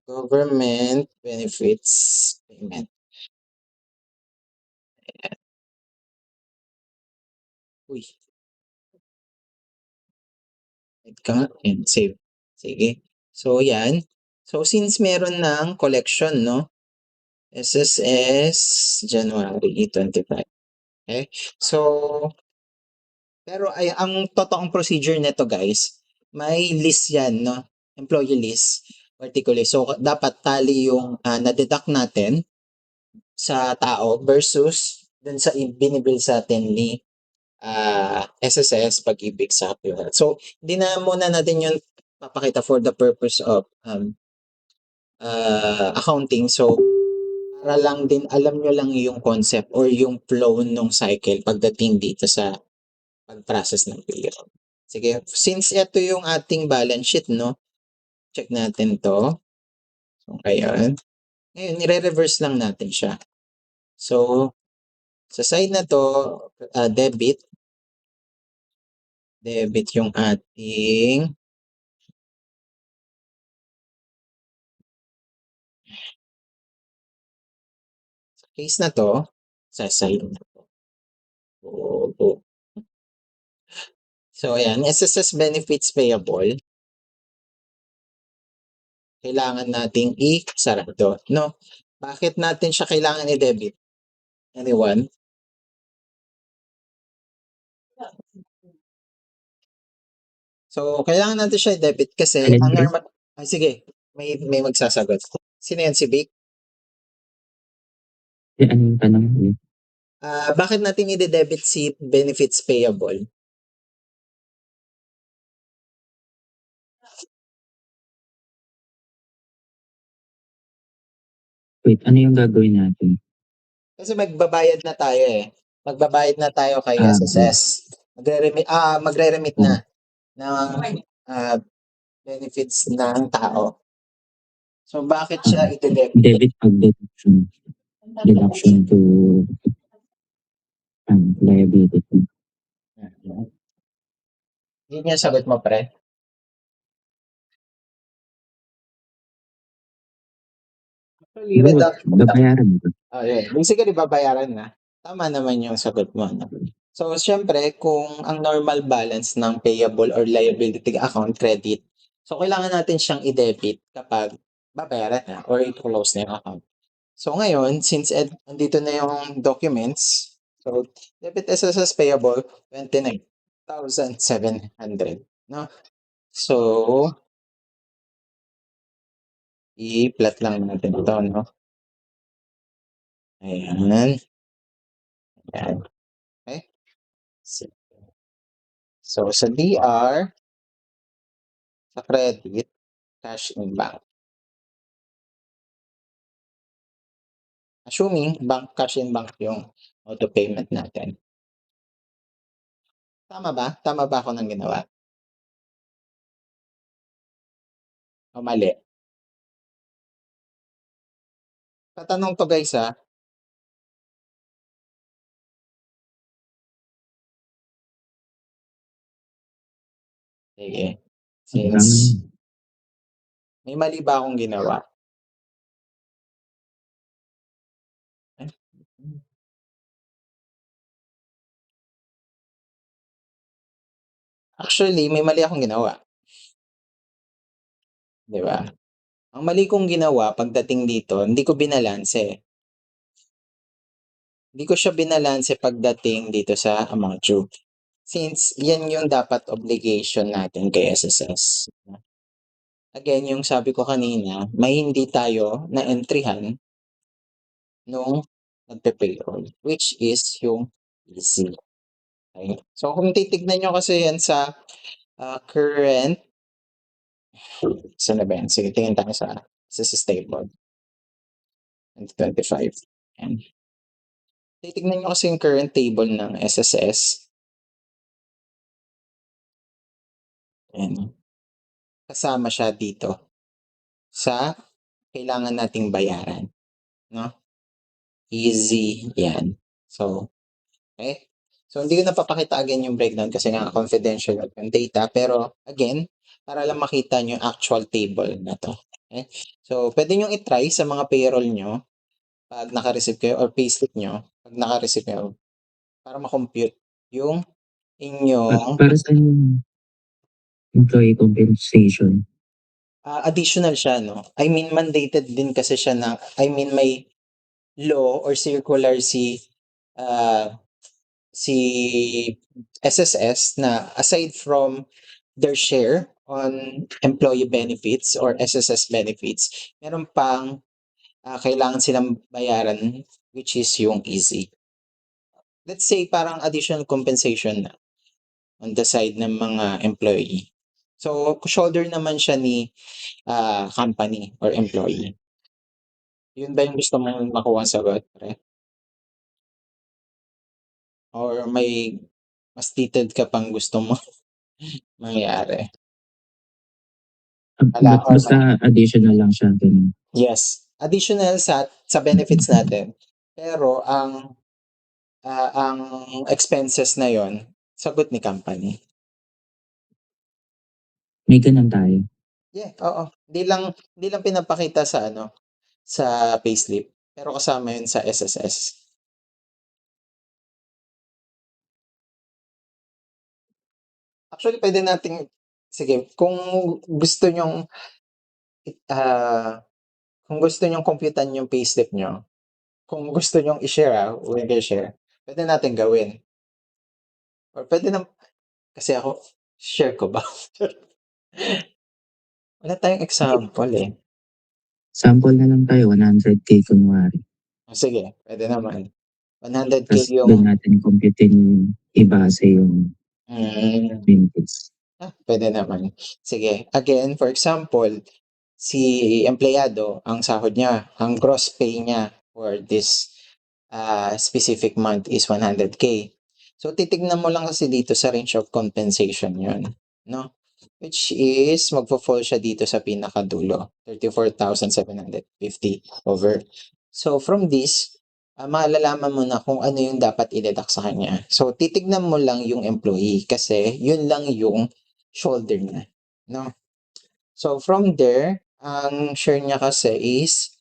Government benefits payment. Ayan. Uy. Wait ka nga. Ayan, save. Sige. So, yan. So, since meron ng collection, no? SSS January 25. Okay? So, pero ay ang totoong procedure nito guys, may list yan, no? Employee list particularly. So, dapat tally yung na-deduct natin sa tao versus dun sa binibill sa atin ni SSS Pag-ibig sa Copyright. So, hindi na muna natin yun papakita for the purpose of accounting. So, para lang din alam nyo lang yung concept or yung flow ng cycle pagdating dito sa pag-process ng payroll. Sige, since ito yung ating balance sheet, no? Check natin to. So, ngayon, nire-reverse lang natin siya. So, sa side na to, debit yung ating case na to, sa side na to. So, ayan, SSS benefits payable. Kailangan nating i-sarado, no? Bakit natin siya kailangan i-debit? Anyone? So, kailangan natin siya i-debit kasi Alin, ang Roy? normal... sige, may magsasagot. Sino yan, si Vic? Anong tanong? Bakit natin i-debit si benefits payable? Wait, ano yung gagawin natin? Kasi magbabayad na tayo eh. Magbabayad na tayo kay Oo. SSS. magre-remit na ng benefits ng tao. So bakit siya ide-debit? Debit pag deduction. Deduction to liability. Yun yung sagot mo, pre. Actually, Diba, reduction. babayaran mo ba? Yun. Basically, babayaran na. Tama naman yung sagot mo. No? So, syempre, kung ang normal balance ng payable or liability account credit, so kailangan natin siyang i-debit kapag babayaran na or i-close na yung account. So, ngayon, since andito na yung documents, so, debit SSS payable, 29,700. No? So, i-plot lang natin ito, no? Ayan. Ayan. Okay? So, sa DR, sa credit, cash in bank. Assuming cash in bank yung auto payment natin. Tama ba? Tama ba ako ng ginawa? O mali? Tatanong to guys ha. Sige. Since may mali ba akong ginawa? Actually, may mali akong ginawa. Di ba? Ang mali kong ginawa pagdating dito, hindi ko binalanse. Hindi ko siya binalanse pagdating dito sa amount due. Since yan yung dapat obligation natin kay SSS. Again, yung sabi ko kanina, may hindi tayo na-entryhan nung nagpe-payroll, which is yung easy. Okay? So, kung titignan nyo kasi yan sa current, saan na ba yan? Sige, tingin tayo sa stable. 2025. Yan. Titignan nyo kasi yung current table ng SSS. Yan. Kasama siya dito sa kailangan nating bayaran. No? Easy yan. So, okay? So, hindi ko napapakita again yung breakdown kasi nga confidential yung data. Pero, again, para lang makita nyo yung actual table na to. Okay? So, pwede nyo itry sa mga payroll nyo pag naka-receive kayo or payslip nyo, pag naka-receive kayo, para ma-compute yung inyong Para sa yung employee compensation, additional siya, no? I mean, mandated din kasi siya na, I mean, may law or circular si SSS na aside from their share on employee benefits or SSS benefits, meron pang kailangan silang bayaran which is yung easy. Let's say parang additional compensation na on the side ng mga employee. So, shoulder naman siya ni company or employee. Yun ba yung gusto mong makuha sa sagot, pre? Or may mas detailed ka pang gusto mo mangyari? Wala or basta additional lang siya. Ganun. Yes, additional sa benefits natin. Pero ang expenses na yon sagot ni company. May ganun tayo. Yeah, oo. Hindi lang pinapakita sa sa payslip, pero kasama 'yun sa SSS. Actually, pwede nating sige, gusto nyong ah, kung gusto nyong computean yung payslip nyo, kung gusto nyong i-share, huwag kayo share, pwede natin gawin. Or pwede na, kasi ako, share ko ba? Wala tayong example eh. Sample na lang tayo, 100K kunwari. Sige, pwede naman. 100K Tapos yung doon natin computein ibase yung mm, benefits. pwede naman. Sige, again, for example, si empleyado, ang sahod niya, ang gross pay niya for this specific month is 100K. So titignan mo lang kasi dito sa range of compensation yun, no? Which is magfo-fall siya dito sa pinakadulo, 34,750 over. So from this, malalaman mo na kung ano yung dapat i-deduct sa kanya. So titignan mo lang yung employee kasi yun lang yung shoulder niya, no? So from there, ang share niya kasi is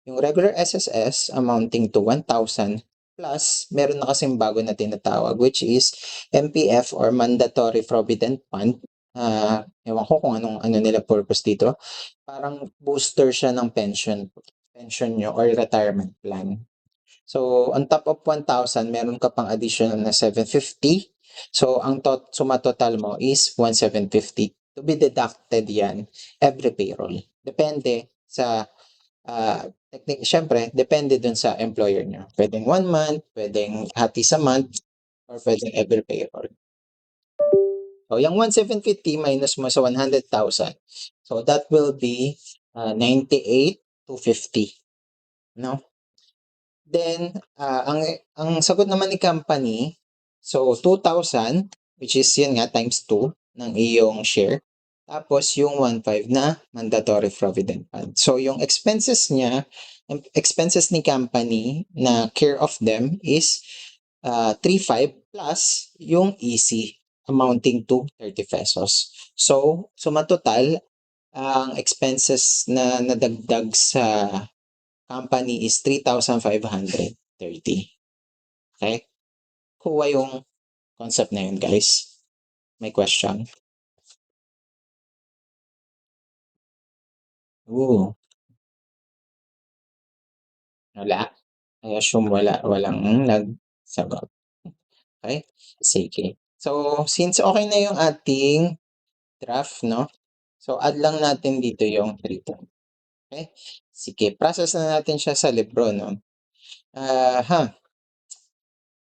yung regular SSS amounting to 1,000 plus meron na kasing bago na tinatawag which is MPF or Mandatory Provident Fund. Ewan ko kung anong ano nila purpose dito. Parang booster siya ng pension nyo or retirement plan. So, on top of 1,000, meron ka pang additional na 750. So, ang suma total mo is 1,750 to be deducted yan every payroll. Depende sa syempre, depende dun sa employer nyo. Pwedeng 1 month, pwedeng hati sa month, or pwedeng every payroll. So, yung 1,750 minus mo sa 100,000. So, that will be 98,250. No? Then, ang sagot naman ni company, so 2,000, which is yun nga, times 2 ng iyong share. Tapos yung 1,500 na mandatory provident fund. So yung expenses niya, expenses ni company na care of them is 3,500 plus yung EC amounting to 30 pesos. So, suma total, ang expenses na nadagdag sa company is 3,530. Okay? Kuha yung concept na yun, guys. May question? Ooh, wala. I assume walang nagsagot. Okay? Sige. So, since okay na yung ating draft, no? So, add lang natin dito yung 3 Okay? Sige, process na natin siya sa libro, no?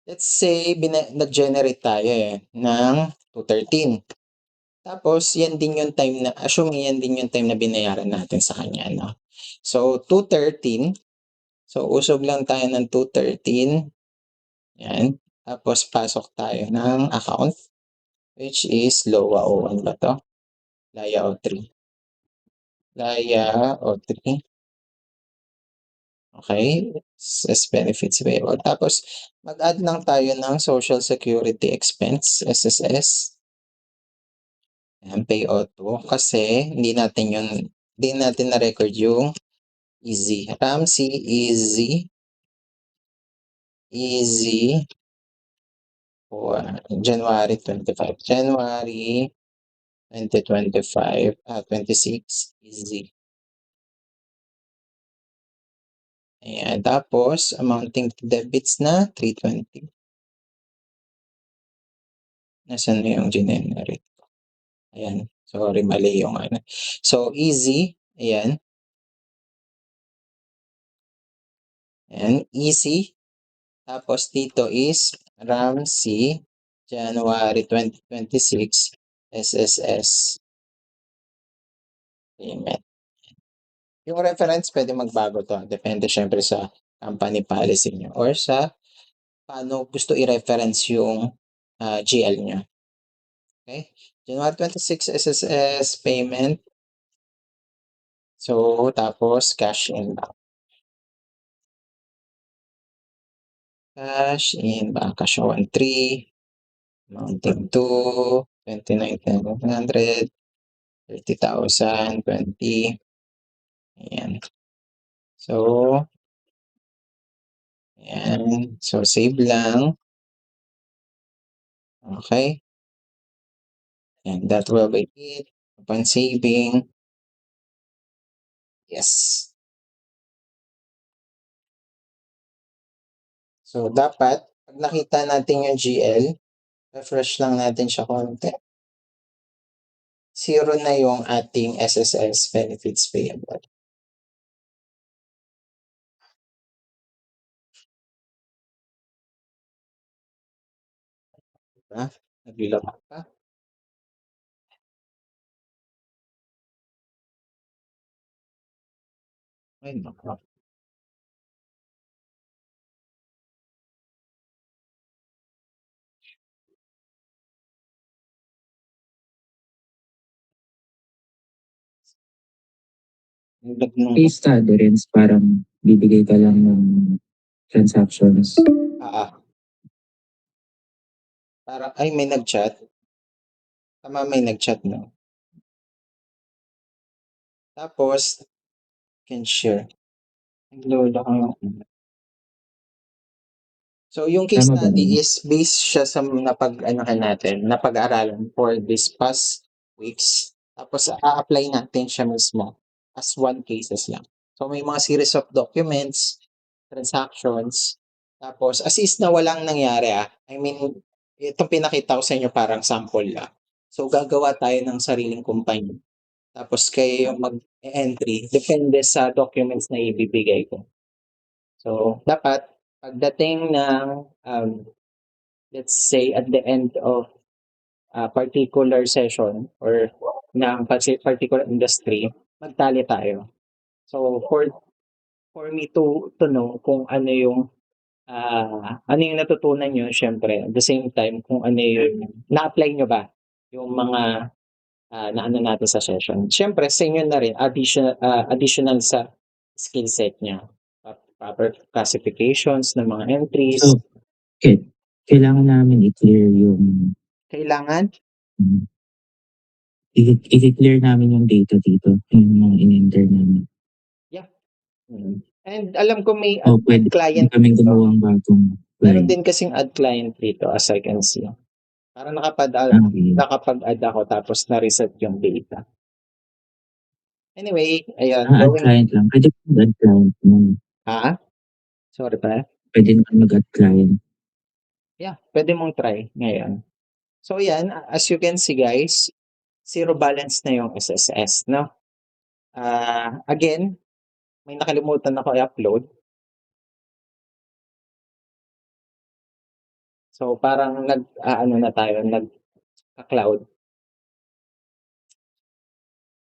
Let's say, nag-generate tayo ng 213. Tapos, yan din yung time na, assuming yan din yung time na binayaran natin sa kanya, no? So, 213. So, usog lang tayo ng 213. Yan. Tapos, pasok tayo ng account, which is LOA O1 ba to? Laya O3. Laya O3. Okay? As benefits payable. Tapos, mag-add lang tayo ng Social Security Expense, SSS. Ayan, pay auto. Kasi, hindi natin na-record yung easy. Ramsey, easy for January 25. January 2025, 26, easy. Ayan, tapos amounting to debits na 320. Nasaan na yung generate ko? Ayan, sorry, mali yung ano. So, easy, ayan. Ayan, easy. Tapos dito is Ramsey, January 2026, SSS payment. Yung reference pwede magbago to. Depende syempre sa company policy nyo or sa paano gusto i-reference yung GL nyo. Okay? January 26 SSS payment. So, tapos cash in bank. Cash in bank. Cash 1,300. Amounting to 29,100. 30,000, 20. Ayan. So, ayan. So, save lang. Okay. And that will be it. Upon saving. Yes. So, dapat, pag nakita natin yung GL, refresh lang natin siya konti. 0 na yung ating SSS benefits payable. Diba? Nag-lock pa. Ay, nako. Ang lag nung Case study rin parang bibigay ka lang ng transactions. oo. Parang ay may nag-chat. Tama may nag-chat 'no? Tapos can share. Nagload ako ng ano. So yung case Tama ba study yun? is based siya sa napag-anohan natin, napag-aralan for this past weeks. Tapos a-apply natin siya mismo as one cases lang. So may mga series of documents, transactions, tapos as is na walang nangyari I mean, itong pinakita ko sa inyo parang sample lang. So gagawa tayo ng sariling kumpanya. Tapos kayo yung mag-entry depende sa documents na ibibigay ko. So dapat pagdating ng let's say at the end of a particular session or ng particular industry, magtali tayo. So for me to know kung ano yung natutunan niyo siyempre at the same time kung ano yung na-apply niyo ba yung mga naano natin sa session. Siyempre sa inyo na rin additional sa skill set niya. Proper classifications ng mga entries. So, okay, kailangan namin i-clear yung Kailangan i-clear namin yung data dito, yung mga in-enter namin. yeah. And alam ko may O add pwede client kaming dito. gumawa ng bagong Meron client. din kasing add client dito as I can see. Parang Okay. nakapag-add ako tapos na-reset yung data. Anyway, ayun, Add client lang. Pwede mag-add client mo. ha? Sorry pa. Pwede naman mag-add client. Yeah, pwede mong try ngayon. So yan, as you can see guys, zero balance na yung SSS, no? Again, may nakalimutan ako i-upload. So parang ano na tayo, nagka-cloud.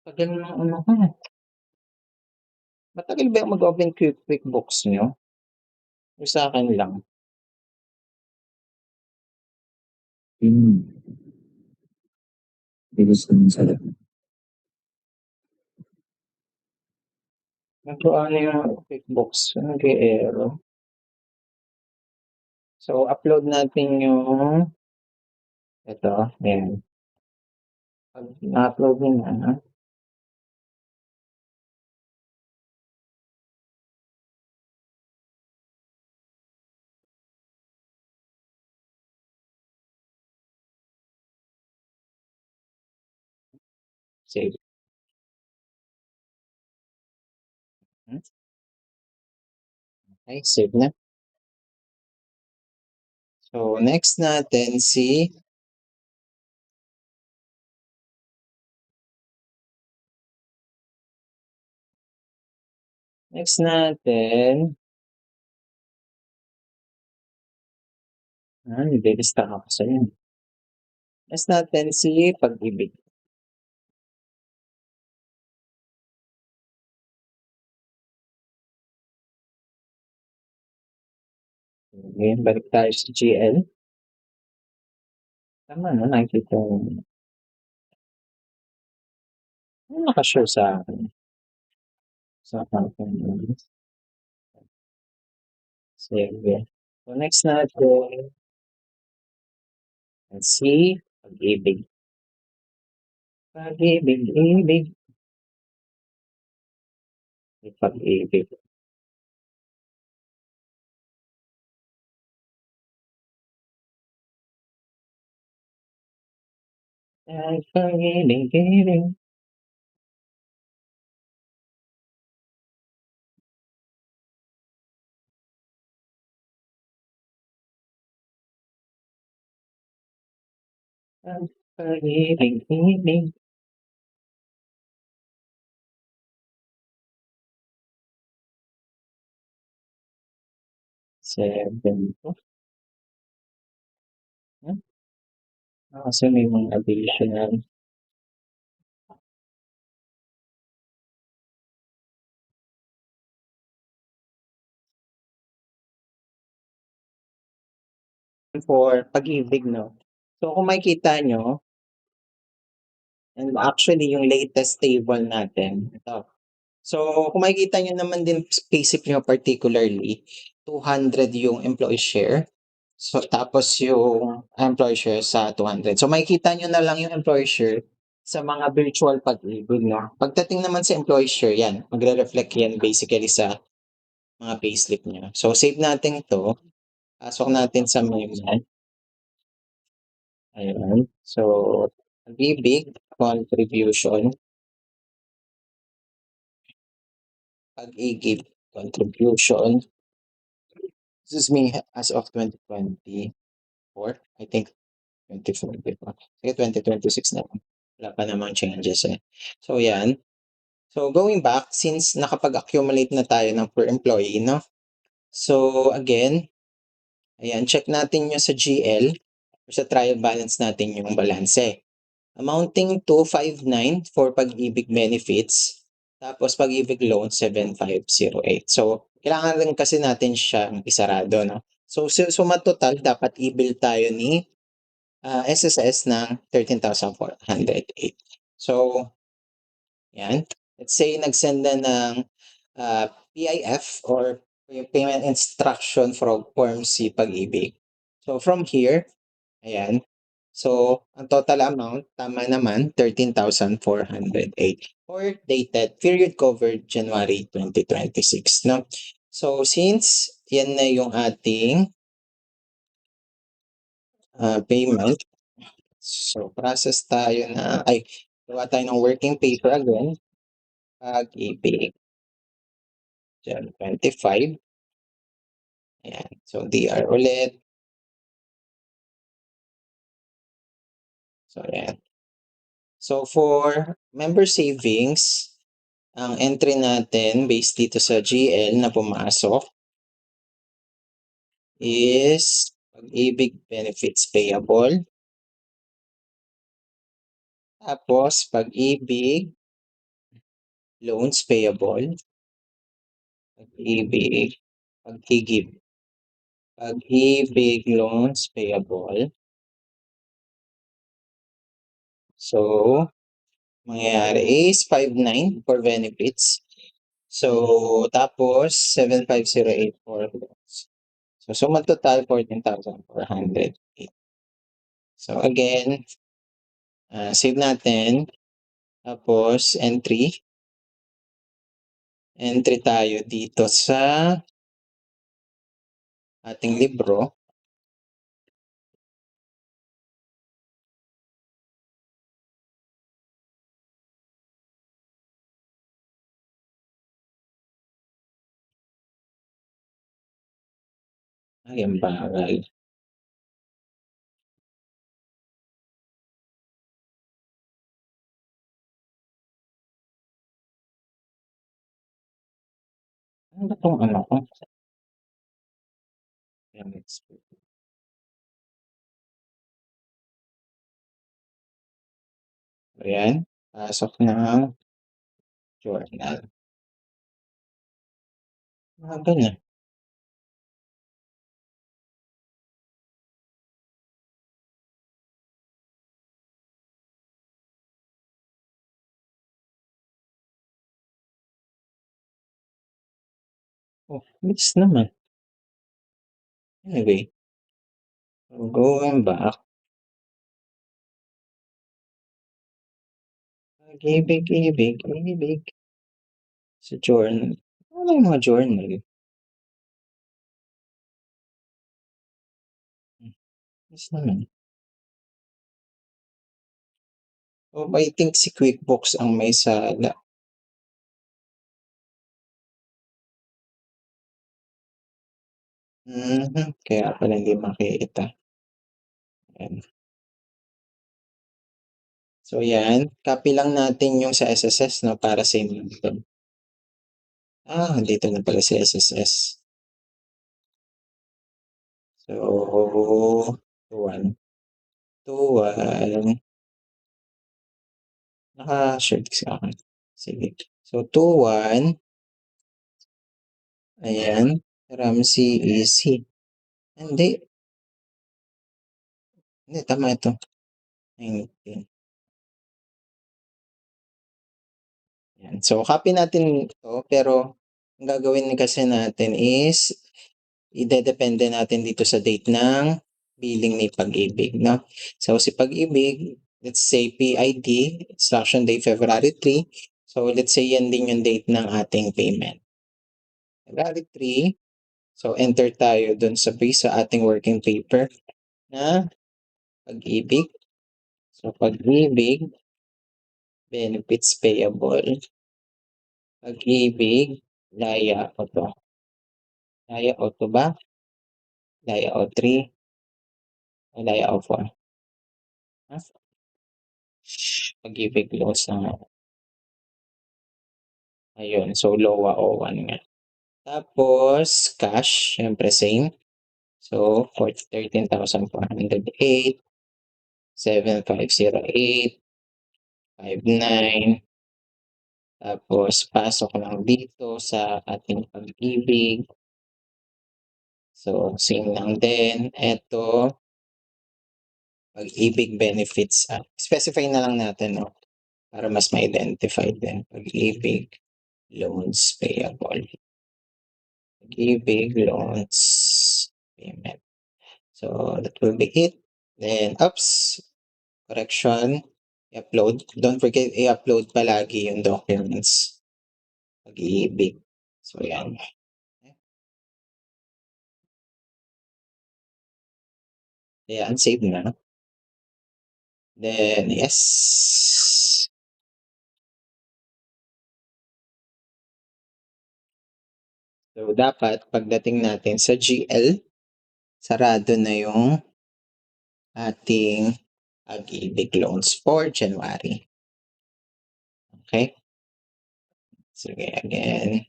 Tagal ng ano ko. Matagal ba yung mag-open QuickBooks nyo? Yung sa akin lang. Yun. Bilis naman sa lahat. Ano yung QuickBooks? Nag-error. So, upload natin yung ito. Ayan. Pag na-upload nyo na, save. Okay, save na. So, next natin next natin, nililista ako sa yun. Next natin si Pag-ibig. Ngayon, balik tayo sa GL. Tama no, nakikita mo. Ano nakashow sa akin? Sa company. Sige. So, next natin, si Pag-ibig. Pag-ibig, ibig. Pag-ibig. Ay, pag-ibig, ibig. Ay, pag-ibig, ibig. Seven to. Kasi may mga additional. For Pag-ibig, no? So, kung makikita nyo, and actually, yung latest table natin, ito. So, kung makikita niyo naman din payslip niyo particularly, 200 yung employee share. So, tapos yung employee share sa 200. So, makikita niyo na lang yung employee share sa mga virtual pag-ibig, no? Pagdating naman sa employee share, yan, magre-reflect yan basically sa mga payslip niyo. So, save natin to. Pasok natin sa memo. Ayan. So, pag-ibig, contribution, pag-ibig, contribution. This is me as of 2024. I think 24 before. Sige, 2026 na lang. Wala pa namang changes eh. So, yan. So, going back, since nakapag-accumulate na tayo ng per employee, no? So, again, ayan, check natin yung sa GL or sa trial balance natin yung balanse. Amounting to 5,900 for pag-ibig benefits. Tapos pag-ibig loan, 7,508. So, kailangan rin kasi natin siyang isarado, no? So, suma total, dapat i-bill tayo ni SSS ng 13,408. So, yan. Let's say nagsend na ng PIF or Payment Instruction Form C Pag-ibig. So, from here, ayan. So, ang total amount, tama naman, 13,408 or dated period covered January 2026, no? So, since yan na yung ating payment, so process tayo na, gawa tayo ng working paper again, pag-ibig, Jan 25, ayan. So, DR ulit, so ayan. So, for member savings, ang entry natin based dito sa GL na pumasok is pag-ibig benefits payable. Tapos pag-ibig loans payable. Pag-ibig, pag-igib. Pag-ibig loans payable. So, mangyayari is 5,900 for benefits. So, tapos 7,508 for loans. So, suma total 14,408. So, again, save natin. Tapos, entry. Entry tayo dito sa ating libro. Ay, ang bagal. Ano ba 'tong ano ko? Ayan, pasok ng journal. Mabagal na. Oh, bilis naman. Anyway, going back. Ibig, ibig, ibig. Sa journal. Ano yung mga journal? Bilis naman. Oh, I think si QuickBooks ang may sala. Kaya pala hindi makita. Ayan. So yan, copy lang natin yung sa SSS, no, para same lang ito. Dito na pala si SSS. So, 2-1. 2-1. Naka-shared kasi akin. Sige. So, 2-1. Ayan. Ramsey is he. Hindi. Hindi, tama ito. 19. Ayan. Ayan. So, copy natin ito, pero ang gagawin kasi natin is idedepende natin dito sa date ng billing ni Pag-ibig, no? So, si Pag-ibig, let's say PID, instruction day February 3. So, let's say yan din yung date ng ating payment. February 3. So, enter tayo dun sa base sa ating working paper na Pag-ibig. So, Pag-ibig, benefits payable. Pag-ibig, Laya Auto. Laya Auto ba? Laya O3 o Laya O4? Ah, Pag-ibig loss na. Ayun, so LOA O1 nga. Tapos, cash, syempre same. So, 13,408, 7,508, 59. Tapos, pasok lang dito sa ating Pag-ibig. So, same lang din. Ito, Pag-ibig benefits. Specify na lang natin, no? Para mas ma-identify din. Pag-ibig loans payable. Pag-ibig loans payment. So, that will be it. Then, oops, correction, i-upload. Don't forget, i-upload palagi yung documents. Pag-ibig. So, yan. Ayan, save na. Then, yes. So, dapat, pagdating natin sa GL, sarado na yung ating Pag-ibig loans for January. Okay? Sige, again.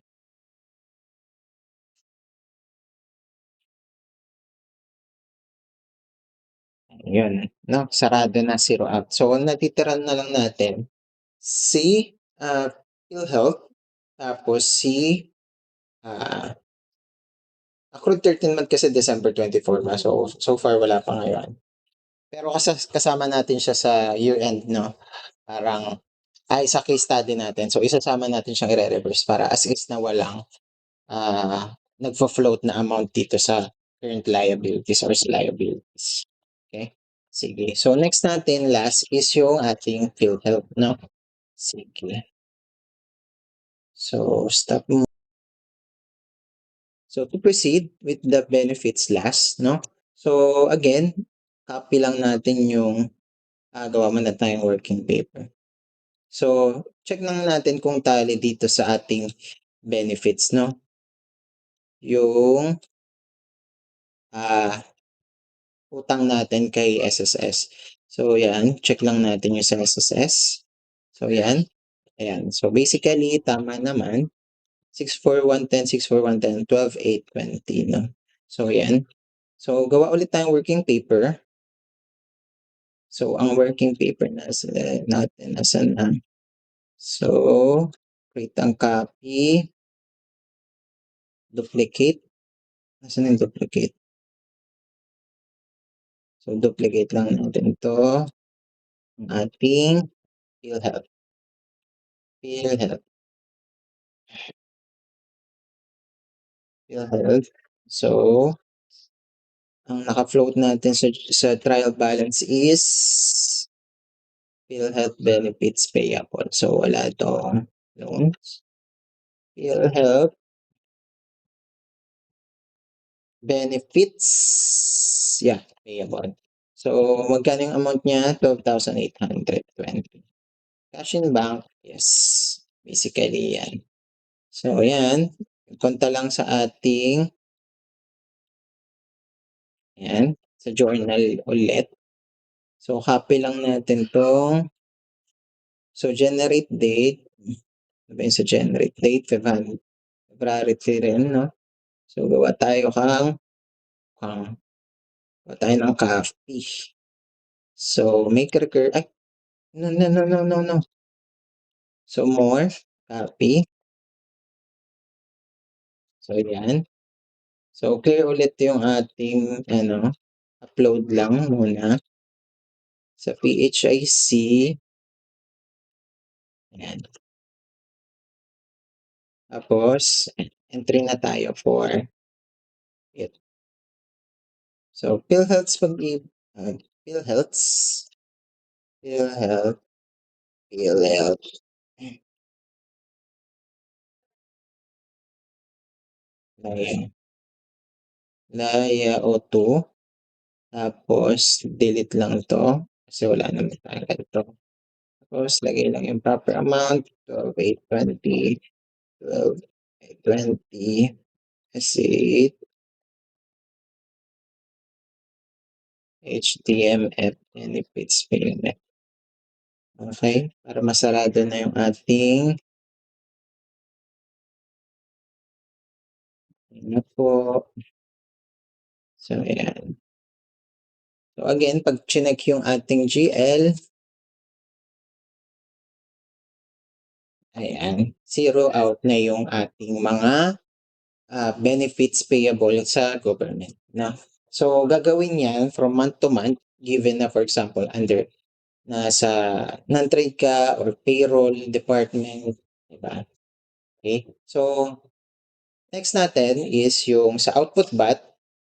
Yun, no? Sarado na, zero out. So, ang natitira na lang natin, si PhilHealth, tapos si accrued 13 month kasi December 24 ba? So far wala pa ngayon. Pero kasama natin siya sa year-end, no? Parang, sa case study natin. So, isasama natin siyang i-reverse para as is na walang nagfo-float na amount dito sa current liabilities or sa liabilities. Okay? Sige. So, next natin, last is yung ating PhilHealth, no? Sige. So, stop mo. So, to proceed with the benefits last, no? So, again, copy lang natin yung gawa mo na tayong working paper. So, check lang natin kung tali dito sa ating benefits, no? Yung utang natin kay SSS. So, yan. Check lang natin yung sa SSS. So, yan. Ayan. So, basically, tama naman. 64110, 64110, 12,820, no? So, yan. So, gawa ulit tayong working paper. So, ang working paper natin, nasan na? So, create ang copy. Duplicate. Nasaan yung duplicate? So, duplicate lang natin ito. Ang ating PhilHealth. PhilHealth. PhilHealth. So, ang naka-float natin sa trial balance is PhilHealth benefits payable. So, wala itong loans. PhilHealth benefits, yeah, payable. So, magkano yung amount niya? 12,820. Cash in bank, yes. Basically, yan. So, yan. Konta lang sa ating, yan, sa journal ulit. So, copy lang natin tong, so, generate date. Ano ba yung sa generate date? February 3 rin, no? So, gawa tayo gawa tayo ng copy. So, make recur, no. So, more, copy. So, yan. So, clear ulit yung ating, upload lang muna sa PHIC. Ayan. Tapos, entry na tayo for it. So, PhilHealth's PhilHealth's PhilHealth, PhilHealth. Laya O2. Tapos, delete lang to kasi wala naman tayong ganito. Tapos, lagay lang yung proper amount, 12,820, 12,820, S8, HTMF, benefits payment. Okay, para masarado na yung ating ano po. So, ayan. So, again, pag chinek yung ating GL, ayan, zero out na yung ating mga benefits payable sa government. No? So, gagawin yan from month to month, given na, for example, under nasa non-trade ka or payroll department, diba? Okay? So, next natin is yung sa output bot.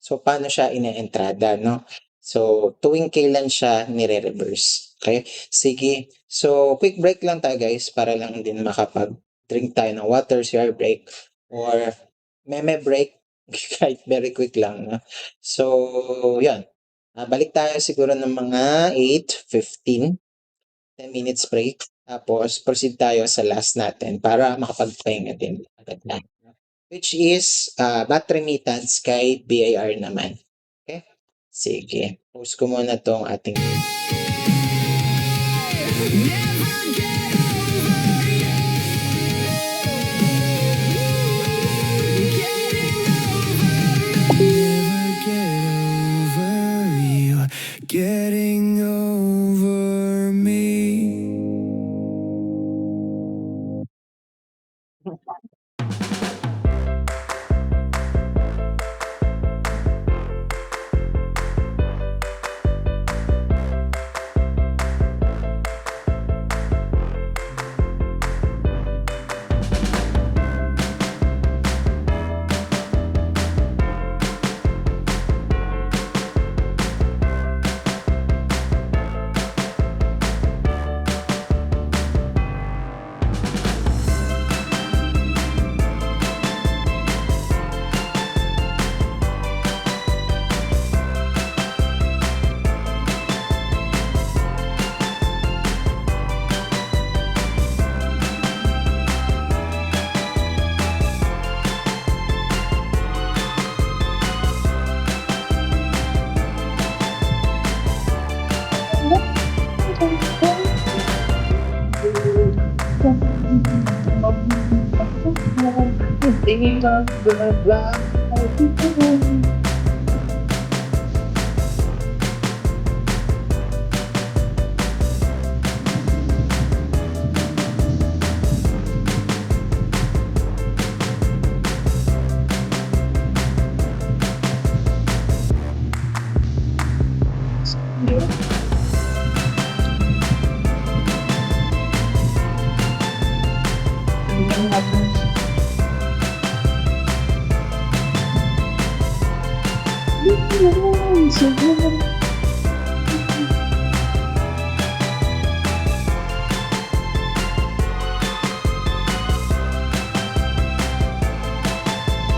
So, paano siya ine-entrada, no? So, tuwing kailan siya nire-reverse. Okay? Sige. So, quick break lang tayo guys para lang din makapag-drink tayo ng water, CR break, or meme break. Kahit very quick lang. No? So, yan. Balik tayo siguro ng mga 8:15. 10 minutes break. Tapos, proceed tayo sa last natin para makapagpahinga din agad na. Which is bat remittance kay BIR naman. Okay? Sige. Post ko muna tong ating getting over me. Siguro